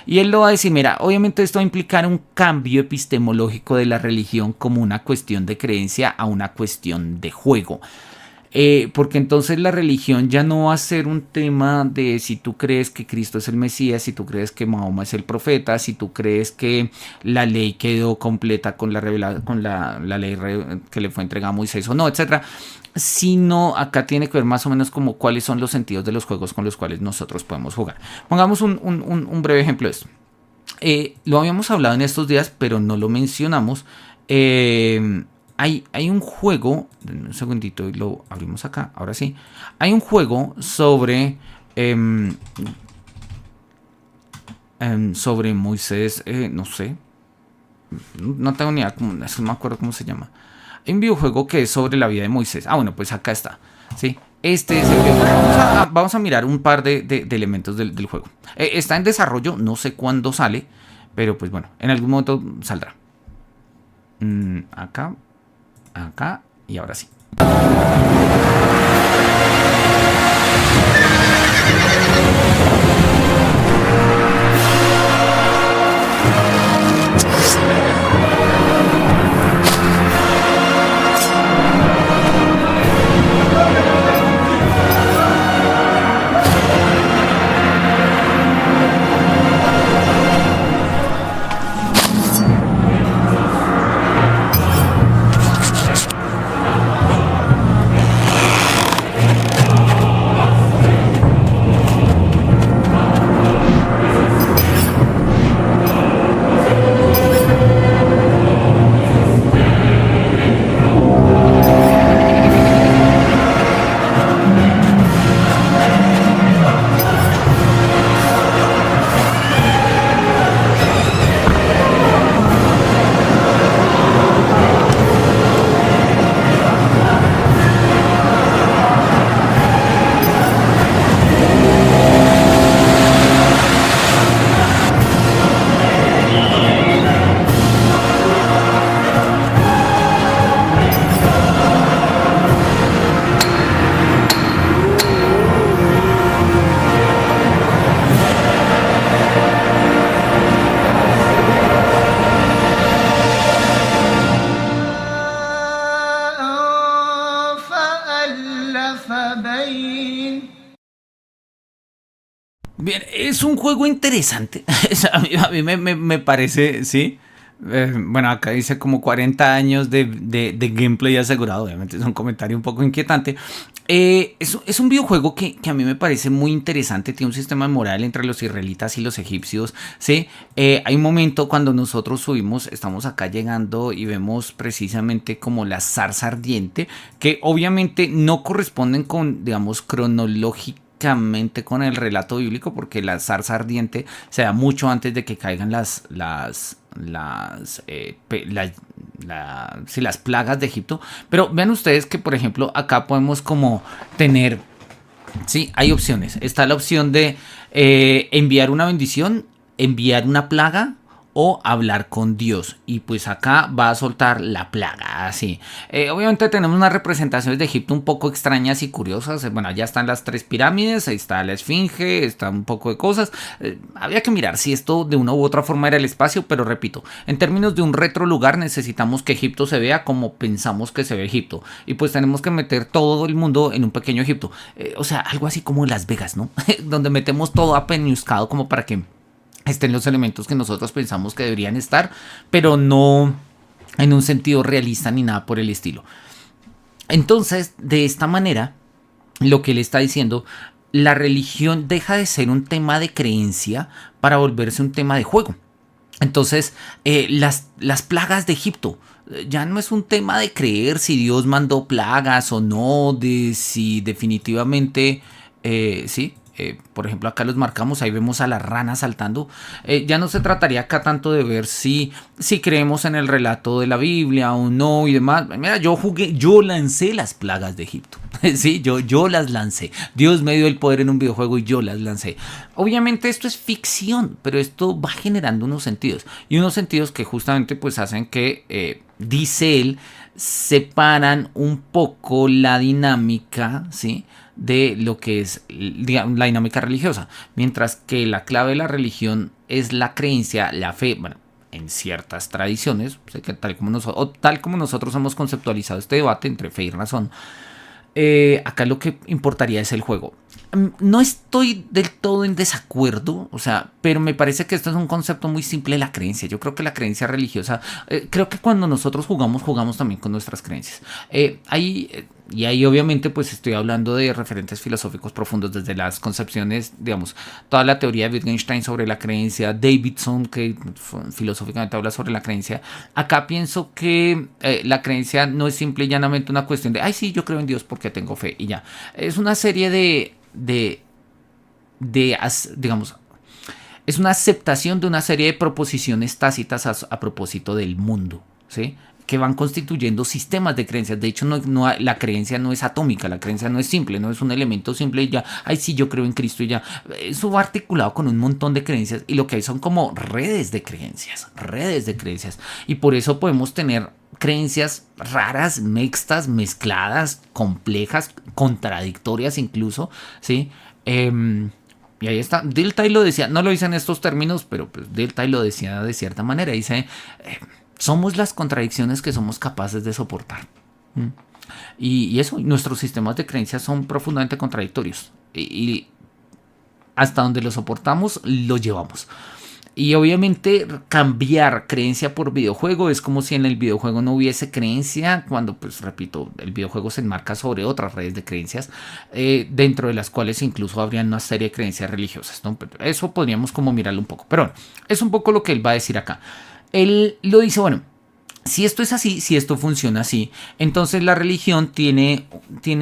Y él lo va a decir, mira, obviamente esto va a implicar un cambio epistemológico de la religión como una cuestión de creencia a una cuestión de juego. Porque entonces la religión ya no va a ser un tema de si tú crees que Cristo es el Mesías, si tú crees que Mahoma es el profeta, si tú crees que la ley quedó completa con la ley que le fue entregada a Moisés o no, etcétera, sino acá tiene que ver más o menos como cuáles son los sentidos de los juegos con los cuales nosotros podemos jugar. Pongamos un breve ejemplo de esto. Lo habíamos hablado en estos días, pero no lo mencionamos. Hay un juego, un segundito y lo abrimos acá, ahora sí. Hay un juego sobre Moisés, no sé, no tengo ni idea, no me acuerdo cómo se llama. Hay un videojuego que es sobre la vida de Moisés. Ah, bueno, pues acá está, ¿sí? Este es el videojuego. Vamos a mirar un par de elementos del juego. Está en desarrollo, no sé cuándo sale, pero pues bueno, en algún momento saldrá. Acá y ahora sí. Bien, es un juego interesante. A mí me parece, sí. Bueno, acá dice como 40 años de gameplay asegurado. Obviamente es un comentario un poco inquietante. Es un videojuego que a mí me parece muy interesante. Tiene un sistema moral entre los israelitas y los egipcios. ¿Sí? Hay un momento cuando nosotros subimos, estamos acá llegando y vemos precisamente como la zarza ardiente, que obviamente no corresponden con, digamos, cronológicamente con el relato bíblico, porque la zarza ardiente se da mucho antes de que caigan las plagas de Egipto. Pero vean ustedes que, por ejemplo, acá podemos como tener, sí, hay opciones. Está la opción de enviar una bendición, enviar una plaga o hablar con Dios. Y pues acá va a soltar la plaga, así. Obviamente tenemos unas representaciones de Egipto un poco extrañas y curiosas. Bueno, allá están las 3 pirámides, ahí está la esfinge, está un poco de cosas. Había que mirar si esto de una u otra forma era el espacio, pero repito, en términos de un retro lugar necesitamos que Egipto se vea como pensamos que se ve Egipto. Y pues tenemos que meter todo el mundo en un pequeño Egipto. O sea, algo así como Las Vegas, ¿no? Donde metemos todo apeñuscado como para que estén los elementos que nosotros pensamos que deberían estar, pero no en un sentido realista ni nada por el estilo. Entonces, de esta manera, lo que él está diciendo, la religión deja de ser un tema de creencia para volverse un tema de juego. Entonces, las plagas de Egipto ya no es un tema de creer si Dios mandó plagas o no, de si definitivamente, sí. Por ejemplo, acá los marcamos, ahí vemos a la rana saltando. Ya no se trataría acá tanto de ver si creemos en el relato de la Biblia o no y demás. Mira, yo lancé las plagas de Egipto. Sí, yo las lancé. Dios me dio el poder en un videojuego y yo las lancé. Obviamente esto es ficción, pero esto va generando unos sentidos. Y unos sentidos que justamente pues hacen que, dice él, separan un poco la dinámica, ¿sí?, de lo que es, digamos, la dinámica religiosa, mientras que la clave de la religión es la creencia, la fe, bueno, en ciertas tradiciones, sé que tal como nosotros hemos conceptualizado este debate entre fe y razón, acá lo que importaría es el juego. No estoy del todo en desacuerdo, o sea, pero me parece que esto es un concepto muy simple de la creencia. Yo creo que la creencia religiosa, creo que cuando nosotros jugamos también con nuestras creencias. Y ahí obviamente pues estoy hablando de referentes filosóficos profundos desde las concepciones, digamos, toda la teoría de Wittgenstein sobre la creencia, Davidson que filosóficamente habla sobre la creencia. Acá pienso que la creencia no es simple y llanamente una cuestión de, ay sí, yo creo en Dios porque tengo fe y ya. Es una serie digamos, es una aceptación de una serie de proposiciones tácitas a propósito del mundo, ¿sí?, que van constituyendo sistemas de creencias. De hecho, la creencia no es atómica, la creencia no es simple, no es un elemento simple y ya, ay sí, yo creo en Cristo y ya. Eso va articulado con un montón de creencias y lo que hay son como redes de creencias. Y por eso podemos tener creencias raras, mixtas, mezcladas, complejas, contradictorias incluso, ¿sí? Y ahí está, Dilthey lo decía, no lo dice en estos términos, pero pues Dilthey lo decía de cierta manera, dice, somos las contradicciones que somos capaces de soportar. Y eso, nuestros sistemas de creencias son profundamente contradictorios. Y hasta donde lo soportamos, lo llevamos. Y obviamente cambiar creencia por videojuego es como si en el videojuego no hubiese creencia, cuando, pues repito, el videojuego se enmarca sobre otras redes de creencias, dentro de las cuales incluso habría una serie de creencias religiosas, ¿no? Eso podríamos como mirarlo un poco. Pero bueno, es un poco lo que él va a decir acá. Él lo dice, bueno, si esto es así, si esto funciona así, entonces la religión tiene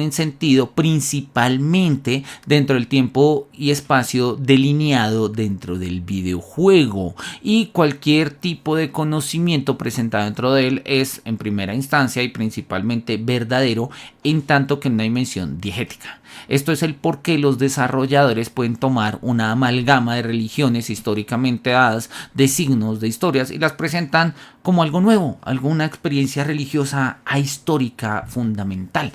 sentido principalmente dentro del tiempo y espacio delineado dentro del videojuego, y cualquier tipo de conocimiento presentado dentro de él es en primera instancia y principalmente verdadero, en tanto que en una dimensión diegética. Esto es el por qué los desarrolladores pueden tomar una amalgama de religiones históricamente dadas, de signos, de historias, y las presentan como algo nuevo, alguna experiencia religiosa ahistórica fundamental.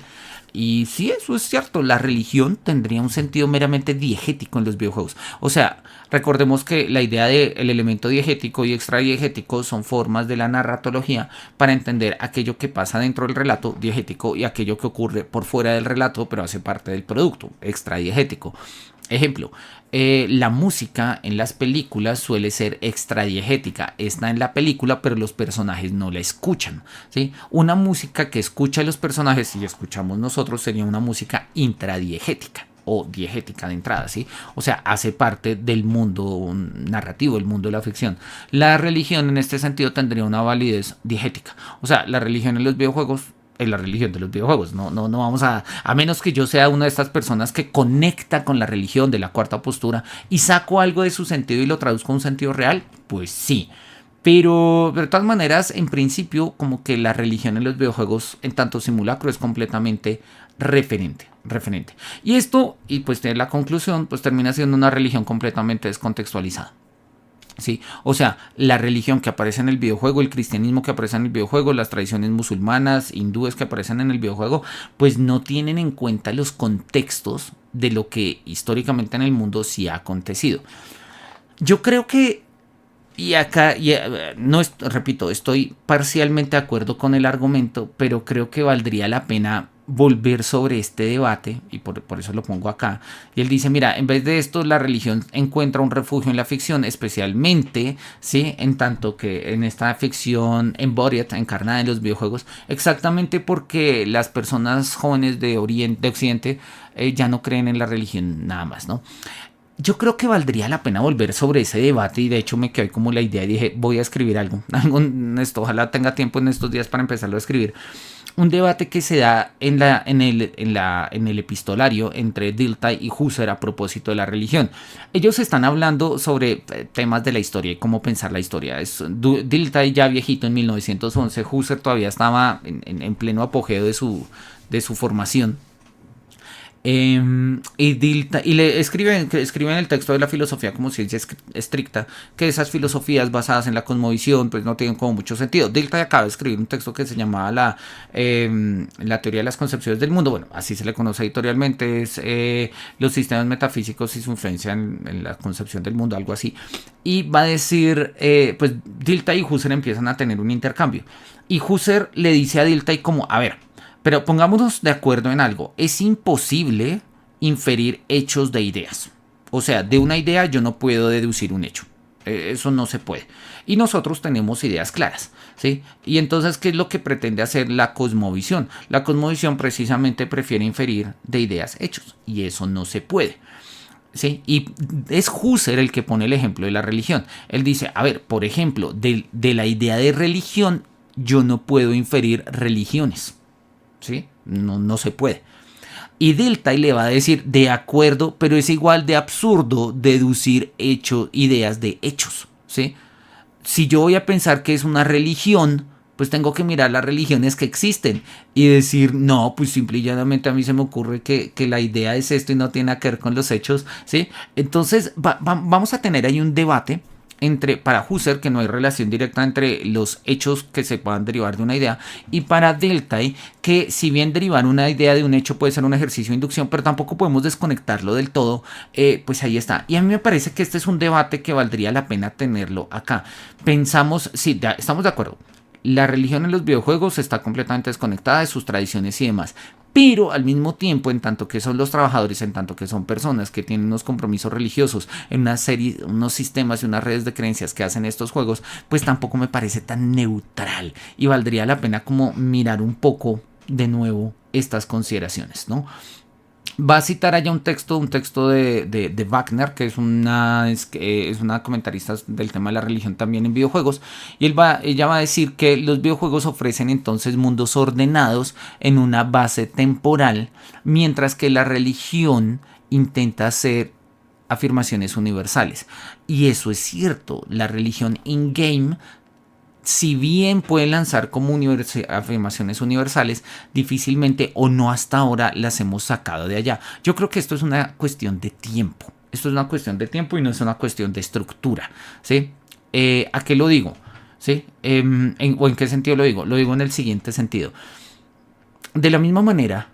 Y sí, eso es cierto, la religión tendría un sentido meramente diegético en los videojuegos. O sea, recordemos que la idea del elemento diegético y extradiegético son formas de la narratología para entender aquello que pasa dentro del relato diegético y aquello que ocurre por fuera del relato pero hace parte del producto extradiegético. Ejemplo, la música en las películas suele ser extradiegética. Está en la película, pero los personajes no la escuchan, ¿sí? Una música que escucha a los personajes y escuchamos nosotros sería una música intradiegética o diegética de entrada, ¿sí? O sea, hace parte del mundo narrativo, el mundo de la ficción. La religión en este sentido tendría una validez diegética. O sea, la religión en los videojuegos es la religión de los videojuegos. No vamos a menos que yo sea una de estas personas que conecta con la religión de la cuarta postura y saco algo de su sentido y lo traduzco a un sentido real, pues sí. Pero de todas maneras, en principio, como que la religión en los videojuegos, en tanto simulacro, es completamente referente. Y esto, y pues tener la conclusión, pues termina siendo una religión completamente descontextualizada. Sí, o sea, la religión que aparece en el videojuego, el cristianismo que aparece en el videojuego, las tradiciones musulmanas, hindúes que aparecen en el videojuego, pues no tienen en cuenta los contextos de lo que históricamente en el mundo sí ha acontecido. Yo creo que, y acá, no repito, estoy parcialmente de acuerdo con el argumento, pero creo que valdría la pena volver sobre este debate, y por eso lo pongo acá. Y él dice, mira, en vez de esto, la religión encuentra un refugio en la ficción, especialmente, ¿sí? En tanto que en esta ficción embodied, encarnada en los videojuegos, exactamente porque las personas jóvenes de Occidente ya no creen en la religión nada más, ¿no? Yo creo que valdría la pena volver sobre ese debate, y de hecho me quedé como la idea y dije, voy a escribir algo ojalá tenga tiempo en estos días para empezarlo a escribir. Un debate que se da en el epistolario entre Dilthey y Husserl a propósito de la religión. Ellos están hablando sobre temas de la historia y cómo pensar la historia. Dilthey ya viejito en 1911, Husserl todavía estaba en pleno apogeo de su formación. Y le escriben el texto de la filosofía como ciencia estricta, que esas filosofías basadas en la cosmovisión pues no tienen como mucho sentido. Dilthey acaba de escribir un texto que se llamaba la teoría de las concepciones del mundo, bueno, así se le conoce editorialmente, es los sistemas metafísicos y su influencia en la concepción del mundo, algo así. Y va a decir, pues Dilthey y Husserl empiezan a tener un intercambio, y Husserl le dice a Dilthey como, a ver, pero pongámonos de acuerdo en algo. Es imposible inferir hechos de ideas. O sea, de una idea yo no puedo deducir un hecho. Eso no se puede. Y nosotros tenemos ideas claras, ¿sí? Y entonces, ¿qué es lo que pretende hacer la cosmovisión? La cosmovisión precisamente prefiere inferir de ideas hechos. Y eso no se puede. ¿Sí? Y es Husserl el que pone el ejemplo de la religión. Él dice, a ver, por ejemplo, de la idea de religión, yo no puedo inferir religiones. ¿Sí? No se puede. Y Dilthey le va a decir, de acuerdo, pero es igual de absurdo deducir ideas de hechos, ¿sí? Si yo voy a pensar que es una religión, pues tengo que mirar las religiones que existen y decir, no, pues simple y llanamente a mí se me ocurre que la idea es esto y no tiene nada que ver con los hechos, ¿sí? Entonces vamos a tener ahí un debate para Husserl, que no hay relación directa entre los hechos que se puedan derivar de una idea, y para Dilthey, que si bien derivar una idea de un hecho puede ser un ejercicio de inducción, pero tampoco podemos desconectarlo del todo, pues ahí está. Y a mí me parece que este es un debate que valdría la pena tenerlo acá. Pensamos, sí, estamos de acuerdo, la religión en los videojuegos está completamente desconectada de sus tradiciones y demás. Pero al mismo tiempo, en tanto que son los trabajadores, en tanto que son personas que tienen unos compromisos religiosos en una serie, unos sistemas y unas redes de creencias que hacen estos juegos, pues tampoco me parece tan neutral. Y valdría la pena como mirar un poco de nuevo estas consideraciones, ¿no? Va a citar allá un texto de Wagner, que es una comentarista del tema de la religión también en videojuegos, y ella va a decir que los videojuegos ofrecen entonces mundos ordenados en una base temporal, mientras que la religión intenta hacer afirmaciones universales. Y eso es cierto, la religión in-game, si bien puede lanzar como afirmaciones universales, difícilmente o no hasta ahora las hemos sacado de allá. Yo creo que esto es una cuestión de tiempo. Esto es una cuestión de tiempo y no es una cuestión de estructura, ¿sí? ¿A qué lo digo? ¿Sí? ¿O en qué sentido lo digo? Lo digo en el siguiente sentido. De la misma manera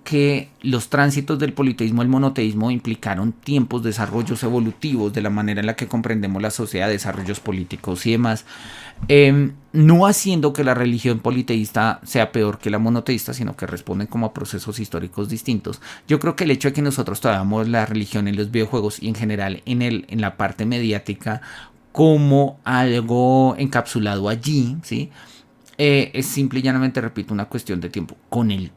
que los tránsitos del politeísmo al monoteísmo implicaron tiempos, desarrollos evolutivos de la manera en la que comprendemos la sociedad, desarrollos políticos y demás, no haciendo que la religión politeísta sea peor que la monoteísta, sino que responden como a procesos históricos distintos. Yo creo que el hecho de que nosotros tomamos la religión en los videojuegos y en general en la parte mediática como algo encapsulado allí, ¿sí? Es simple y llanamente, repito, una cuestión de tiempo. Con el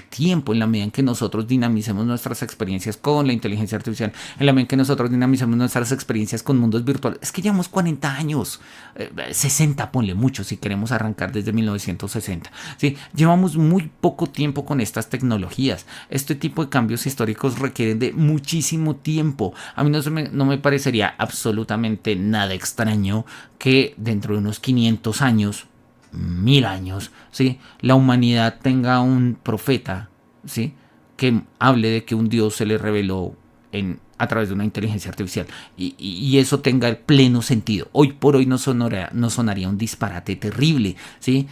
tiempo, en la medida en que nosotros dinamicemos nuestras experiencias con la inteligencia artificial, en la medida en que nosotros dinamicemos nuestras experiencias con mundos virtuales, es que llevamos 40 años, 60, ponle mucho, si queremos arrancar desde 1960. ¿Sí? Llevamos muy poco tiempo con estas tecnologías. Este tipo de cambios históricos requieren de muchísimo tiempo. A mí no me parecería absolutamente nada extraño que dentro de unos 500 años, 1000 años, ¿sí?, la humanidad tenga un profeta, ¿sí?, que hable de que un Dios se le reveló a través de una inteligencia artificial y eso tenga el pleno sentido. Hoy por hoy no sonaría un disparate terrible, ¿sí?,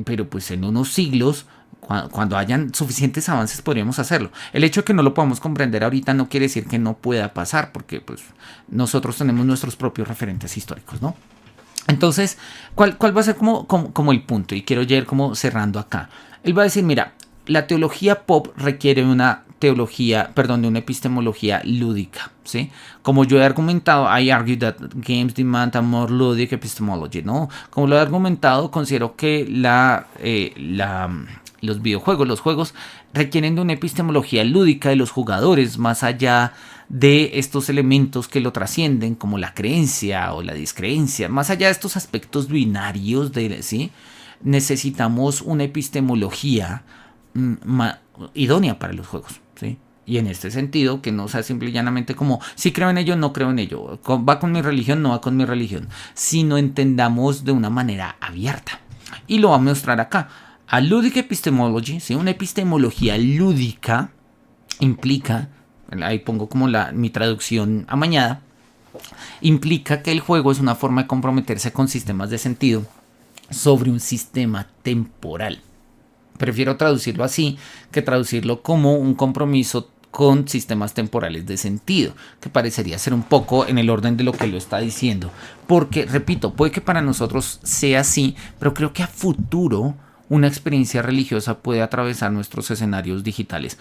pero pues en unos siglos, cuando hayan suficientes avances, podríamos hacerlo. El hecho de que no lo podamos comprender ahorita no quiere decir que no pueda pasar, porque pues nosotros tenemos nuestros propios referentes históricos, ¿no? Entonces, ¿cuál va a ser como el punto? Y quiero ir como cerrando acá. Él va a decir, mira, la teología pop requiere de una epistemología lúdica, ¿sí? Como yo he argumentado, I argue that games demand a more ludic epistemology, ¿no? Como lo he argumentado, considero que los videojuegos, los juegos requieren de una epistemología lúdica de los jugadores, más allá de estos elementos que lo trascienden, como la creencia o la discreencia. Más allá de estos aspectos binarios, ¿sí?, necesitamos una epistemología idónea para los juegos, ¿sí? Y en este sentido, que no sea simple y llanamente como, si creo en ello, no creo en ello, va con mi religión, no va con mi religión, sino entendamos de una manera abierta. Y lo va a mostrar acá. A ludic epistemology, ¿sí?, una epistemología lúdica implica, ahí pongo como mi traducción amañada, implica que el juego es una forma de comprometerse con sistemas de sentido sobre un sistema temporal. Prefiero traducirlo así que traducirlo como un compromiso con sistemas temporales de sentido, que parecería ser un poco en el orden de lo que lo está diciendo. Porque, repito, puede que para nosotros sea así, pero creo que a futuro una experiencia religiosa puede atravesar nuestros escenarios digitales.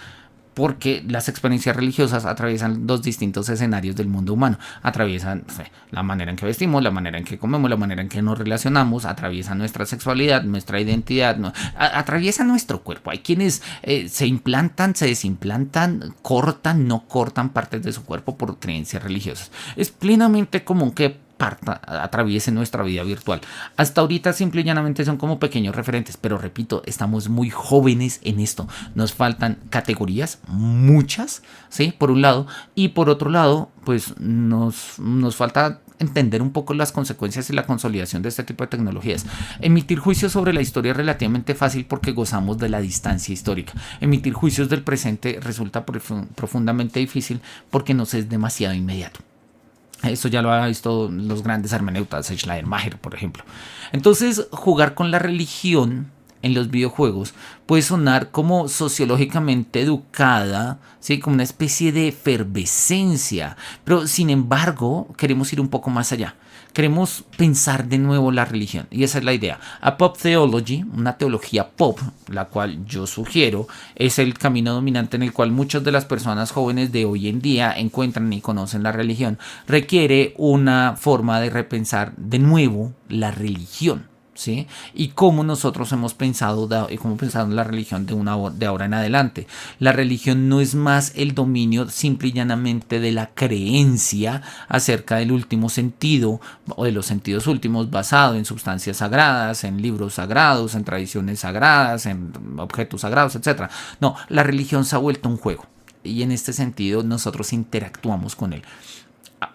Porque las experiencias religiosas atraviesan dos distintos escenarios del mundo humano. Atraviesan, no sé, la manera en que vestimos, la manera en que comemos, la manera en que nos relacionamos, atraviesan nuestra sexualidad, nuestra identidad, atraviesan nuestro cuerpo. Hay quienes se implantan, se desimplantan, cortan, no cortan partes de su cuerpo por creencias religiosas. Es plenamente común que atraviese nuestra vida virtual. Hasta ahorita simple y llanamente son como pequeños referentes, pero repito, estamos muy jóvenes en esto. Nos faltan categorías, muchas, ¿sí?, por un lado, y por otro lado, pues nos falta entender un poco las consecuencias y la consolidación de este tipo de tecnologías. Emitir juicios sobre la historia es relativamente fácil porque gozamos de la distancia histórica. Emitir juicios del presente resulta profundamente difícil porque nos es demasiado inmediato. Eso ya lo han visto los grandes hermeneutas, Schleiermacher, por ejemplo. Entonces, jugar con la religión en los videojuegos puede sonar como sociológicamente educada, ¿sí?, como una especie de efervescencia. Pero, sin embargo, queremos ir un poco más allá. Queremos pensar de nuevo la religión, y esa es la idea. A pop theology, una teología pop, la cual yo sugiero, es el camino dominante en el cual muchas de las personas jóvenes de hoy en día encuentran y conocen la religión, requiere una forma de repensar de nuevo la religión, ¿sí?, y cómo nosotros hemos pensado en la religión de ahora en adelante. La religión no es más el dominio simple y llanamente de la creencia acerca del último sentido o de los sentidos últimos, basado en sustancias sagradas, en libros sagrados, en tradiciones sagradas, en objetos sagrados, etc. No, la religión se ha vuelto un juego y en este sentido nosotros interactuamos con él.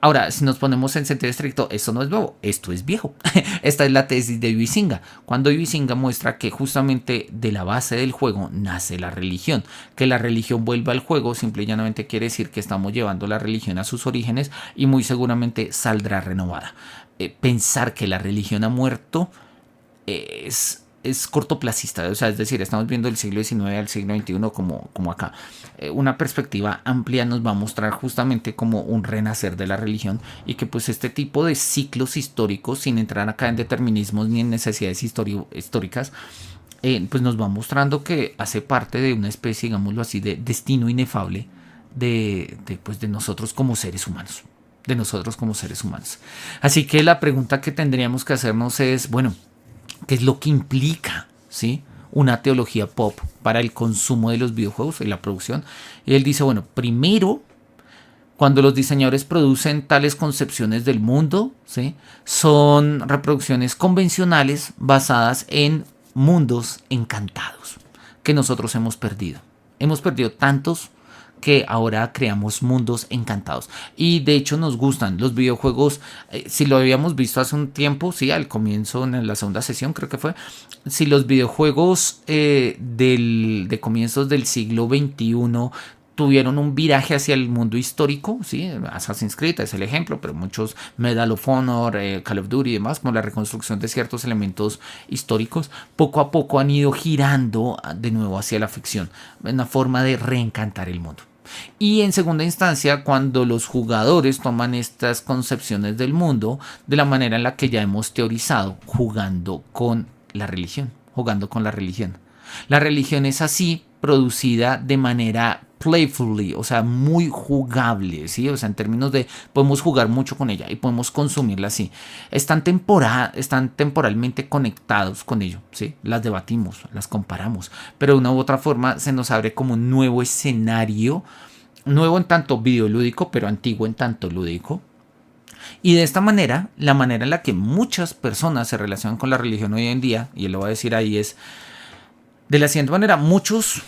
Ahora, si nos ponemos en sentido estricto, esto no es nuevo, esto es viejo. Esta es la tesis de Huizinga, cuando Huizinga muestra que justamente de la base del juego nace la religión. Que la religión vuelva al juego simple y llanamente quiere decir que estamos llevando la religión a sus orígenes y muy seguramente saldrá renovada. Pensar que la religión ha muerto es es cortoplacista, o sea, es decir, estamos viendo el siglo XIX al siglo XXI como acá. Una perspectiva amplia nos va a mostrar justamente como un renacer de la religión y que pues este tipo de ciclos históricos, sin entrar acá en determinismos ni en necesidades históricas, pues nos va mostrando que hace parte de una especie, digámoslo así, de destino inefable pues de nosotros como seres humanos. De nosotros como seres humanos. Así que la pregunta que tendríamos que hacernos es, bueno, ¿qué es lo que implica, ¿sí?, una teología pop para el consumo de los videojuegos y la producción? Y él dice, bueno, primero, cuando los diseñadores producen tales concepciones del mundo, ¿sí?, son reproducciones convencionales basadas en mundos encantados que nosotros hemos perdido. Hemos perdido tantos que ahora creamos mundos encantados. Y de hecho nos gustan los videojuegos. Si lo habíamos visto hace un tiempo, sí, al comienzo, en la segunda sesión creo que fue, si los videojuegos de comienzos del siglo XXI tuvieron un viraje hacia el mundo histórico, ¿sí? Assassin's Creed es el ejemplo, pero muchos, Medal of Honor, Call of Duty y demás, como la reconstrucción de ciertos elementos históricos, poco a poco han ido girando de nuevo hacia la ficción, una forma de reencantar el mundo. Y en segunda instancia, cuando los jugadores toman estas concepciones del mundo de la manera en la que ya hemos teorizado, jugando con la religión. La religión es así producida de manera playfully, o sea, muy jugable, ¿sí? O sea, en términos de podemos jugar mucho con ella y podemos consumirla así. Están temporalmente conectados con ello, ¿sí? Las debatimos, las comparamos, pero de una u otra forma se nos abre como un nuevo escenario, nuevo en tanto videolúdico, pero antiguo en tanto lúdico. Y de esta manera, la manera en la que muchas personas se relacionan con la religión hoy en día, y él lo va a decir ahí, es de la siguiente manera: muchos,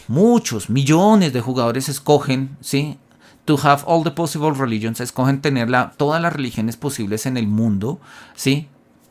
millones de jugadores escogen, ¿sí?, to have all the possible religions, escogen tener todas las religiones posibles en el mundo, ¿sí?,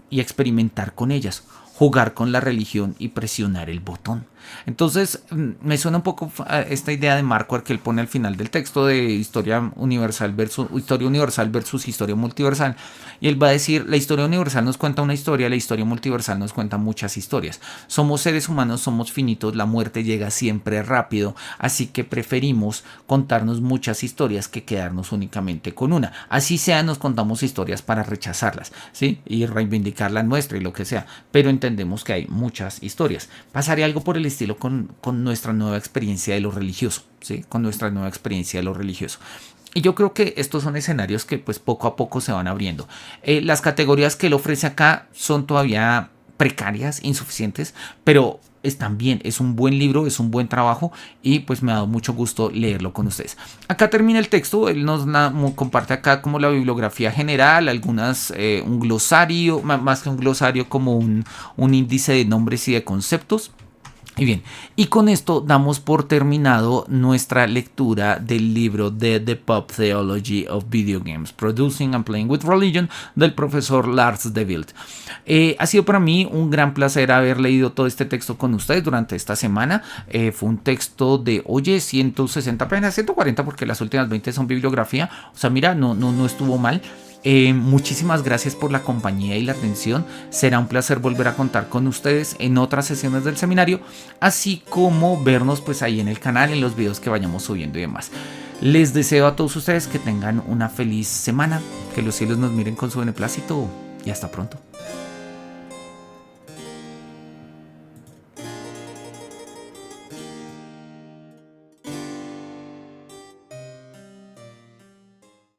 y experimentar con ellas, jugar con la religión y presionar el botón. Entonces me suena un poco esta idea de Marquardt que él pone al final del texto de historia universal versus historia multiversal, y él va a decir: la historia universal nos cuenta una historia, la historia multiversal nos cuenta muchas historias. Somos seres humanos, somos finitos, la muerte llega siempre rápido, así que preferimos contarnos muchas historias que quedarnos únicamente con una. Así sea, nos contamos historias para rechazarlas, ¿sí?, y reivindicar la nuestra y lo que sea, pero entendemos que hay muchas historias. Pasaría algo por el estilo con nuestra nueva experiencia de lo religioso, ¿sí?, con nuestra nueva experiencia de lo religioso. Y yo creo que estos son escenarios que pues poco a poco se van abriendo. Las categorías que él ofrece acá son todavía precarias, insuficientes, pero están bien. Es un buen libro, es un buen trabajo y pues me ha dado mucho gusto leerlo con ustedes. Acá termina el texto. Él nos comparte acá como la bibliografía general, un glosario, más que un glosario, como un índice de nombres y de conceptos. Y bien, y con esto damos por terminado nuestra lectura del libro de The Pop Theology of Video Games, Producing and Playing with Religion, del profesor Lars de Wild. Ha sido para mí un gran placer haber leído todo este texto con ustedes durante esta semana. Fue un texto de, 160 páginas, 140 porque las últimas 20 son bibliografía. O sea, mira, no estuvo mal. Muchísimas gracias por la compañía y la atención. Será un placer volver a contar con ustedes en otras sesiones del seminario, así como vernos pues ahí en el canal, en los videos que vayamos subiendo y demás. Les deseo a todos ustedes que tengan una feliz semana, que los cielos nos miren con su beneplácito y hasta pronto.